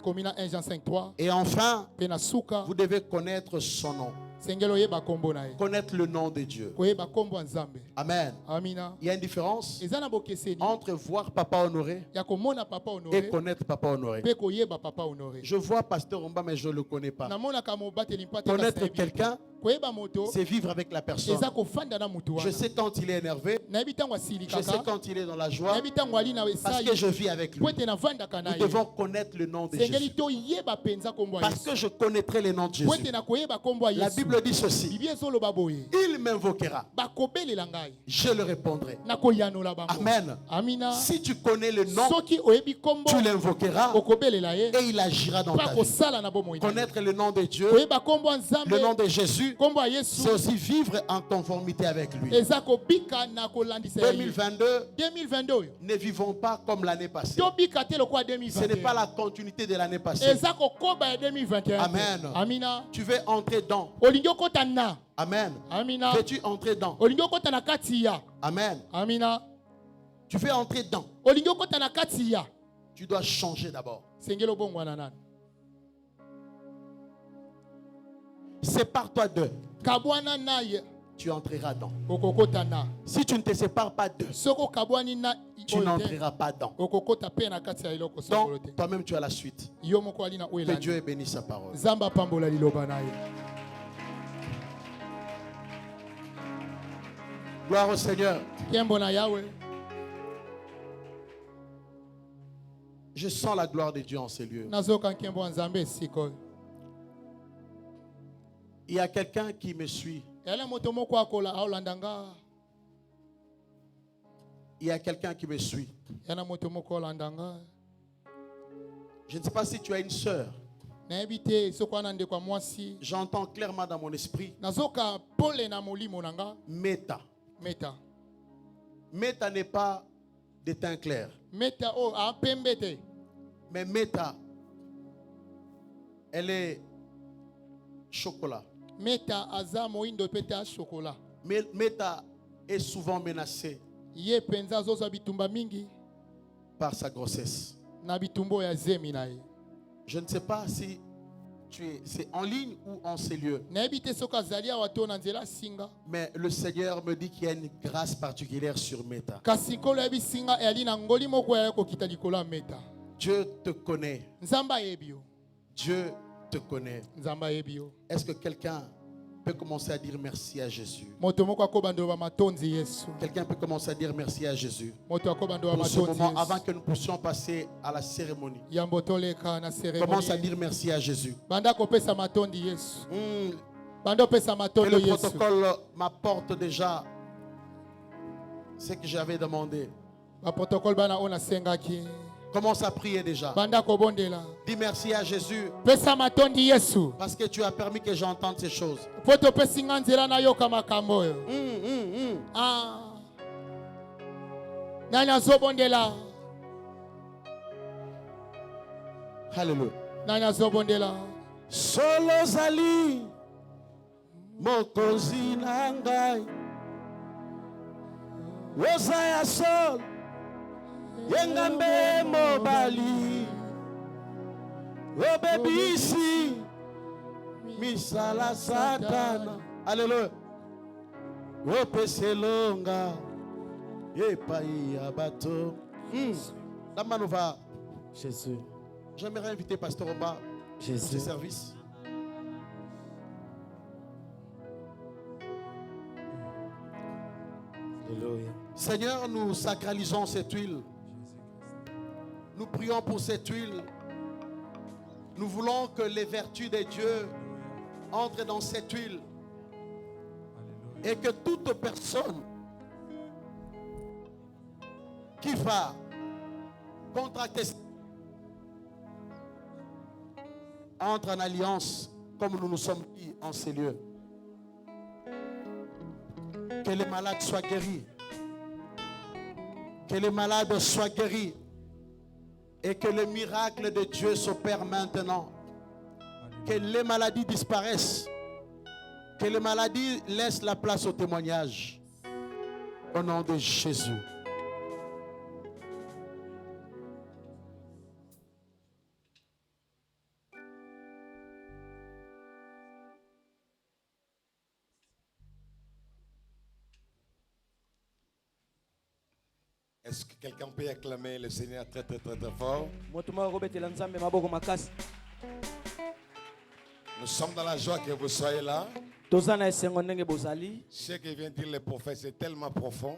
komi na 1 Jean 5:3 Et enfin, mpe na suka vous devez connaître son nom. sengeli oyeba kombo na ye Connaître le nom de Dieu. koyeba kombo ya nzambe Amen. amina Il y a une différence eza na bokeseni entre voir Papa honoré ya komona papa et honore connaître Papa honoré. mpe koyeba papa honore Je vois Pasteur Omba, mais je ne le connais pas. namonaka mobateli mpo Connaître quelqu'un, koyeba moto c'est vivre avec la personne. eza kofanda na motu Je wana sais quand il est énervé, nayebi ntango je sais asilikaka quand il est dans la joie, nayebi ntango ali na parce esali que je vis avec po lui. ete navandaka na Nous ye devons connaître le nom de sengeli Jésus. toyeba mpenza kombo ya Parce yesu que je connaîtrai le nom de po Jésus. ete nakoyeba kombo ya La yesu Bible dit ceci, bibi ezoloba boye il m'invoquera, bakobelela ngai je le répondrai. nakoyanola bango Amen. amina Si tu connais le nom, soki oyebi kombo tu l'invoqueras okobelela ye et il agira dans mpo ta vie. akosala na bomoi na ye. Connaître le nom de Dieu, koyeba kombo ya le nzambe nom de Jésus, kombo ya yesu c'est aussi vivre en conformité avec lui. eza kobika na kolandisa ya ye 2022, 2022 oyo ne vivons pas comme l'année passée. tobika te lokola Ce n'est pas 2021 la continuité de l'année passée. eza kokoba ya 2021 Amen. amina Tu veux entrer dans. olingi okota na Amen. amina Veux-tu entrer dans. olingi okota na kati ya Amen. amina Tu veux entrer dans. olingi okota na kati ya Tu dois changer d'abord. sengeli obongwana nani Sépare-toi d'eux. kabwana na ye Tu entreras dans. okokota na Si tu ne te sépares pas d'eux, soki okabwani na tu oyo te n'entreras pas dans. okokota mpe na kati ya eloko sokolo te Donc, toi-même, tu as la suite. yo moko ali na oyo Que elandi Dieu ait béni sa parole. nzambe apambola liloba na ye Gloire au Seigneur. nkembo na yawe Je sens la gloire de Dieu en ces lieux. nazoka nkembo ya nzambe esika oyo Il y a quelqu'un qui me suit. yala moto moko akola aolanda nga Il y a quelqu'un qui me suit. yana moto moko aolanda nga Je ne sais pas si tu as une sœur. nayebi te soki wana ndeko ya mwasi J'entends clairement dans mon esprit. nazoka pole na molimo na nga Meta. meta Meta n'est pas de teint clair. meta oyo apembe te Mais Meta, elle est chocolat. Meta aza moindo peta chocolat. Meta est souvent menacé Ye penza zoza bitumba mingi par sa grossesse. na bitumbo ya zemi na ye. Je ne sais pas si c'est en ligne ou en ces lieux. Nayebi te soki azali awa to na nzela singa. Mais le Seigneur me dit qu'il y a une grâce particulière sur Meta. Kasi nkolo yebi singa eyali na ngoli moko ya kokita likolo ya Meta. Dieu te connaît. Nzamba yebi yo. Dieu te connaît. Nzamba yebi yo. Est-ce que quelqu'un peut commencer à dire merci à Jésus? Moto moko akobando ba matonzi Yesu. Quelqu'un peut commencer à dire merci à Jésus. Moto akobando ba Pour ce matonzi moment, avant Yesu. que nous puissions passer à la cérémonie. Yambo toleka na Commence à cérémonie. dire merci à Jésus. Banda kopesa matondi Yesu. Hmm, Banda pesa que matondo le Yesu. protocole m'apporte déjà ce que j'avais demandé. Ba protocole bana ona sengaki. Commence à prier déjà. Banda kobondela. Dis merci à Jésus Pesa matondi Yesu. parce que tu as permis que j'entende ces choses. Poto pesinga nzela na yoka makambo yo. Ah. Nani azobondela? Alléluia. Nani azobondela? Solo zali mokonzi na ngai wozaya sol yengambe mobali obebisi misala satana. Alléluia. Opeselonga epai ya bato. Damanova. Jésus. J'aimerais inviter Pasteur Oba pour ce Jésus. service. Alléluia. Seigneur, nous sacralisons cette huile. Nous prions pour cette huile. Nous voulons que les vertus de Dieu entrent dans cette huile. Et que toute personne qui va contracter entre en alliance comme nous nous sommes dit en ces lieux. Que les malades soient guéris. Que les malades soient guéris. Et que le miracle de Dieu s'opère maintenant. Que les maladies disparaissent. Que les maladies laissent la place au témoignage. Au nom de Jésus. Est-ce que quelqu'un peut acclamer le Seigneur très très très très fort? Nous sommes dans la joie que vous soyez là. Ce que vient dire le prophète, c'est tellement profond.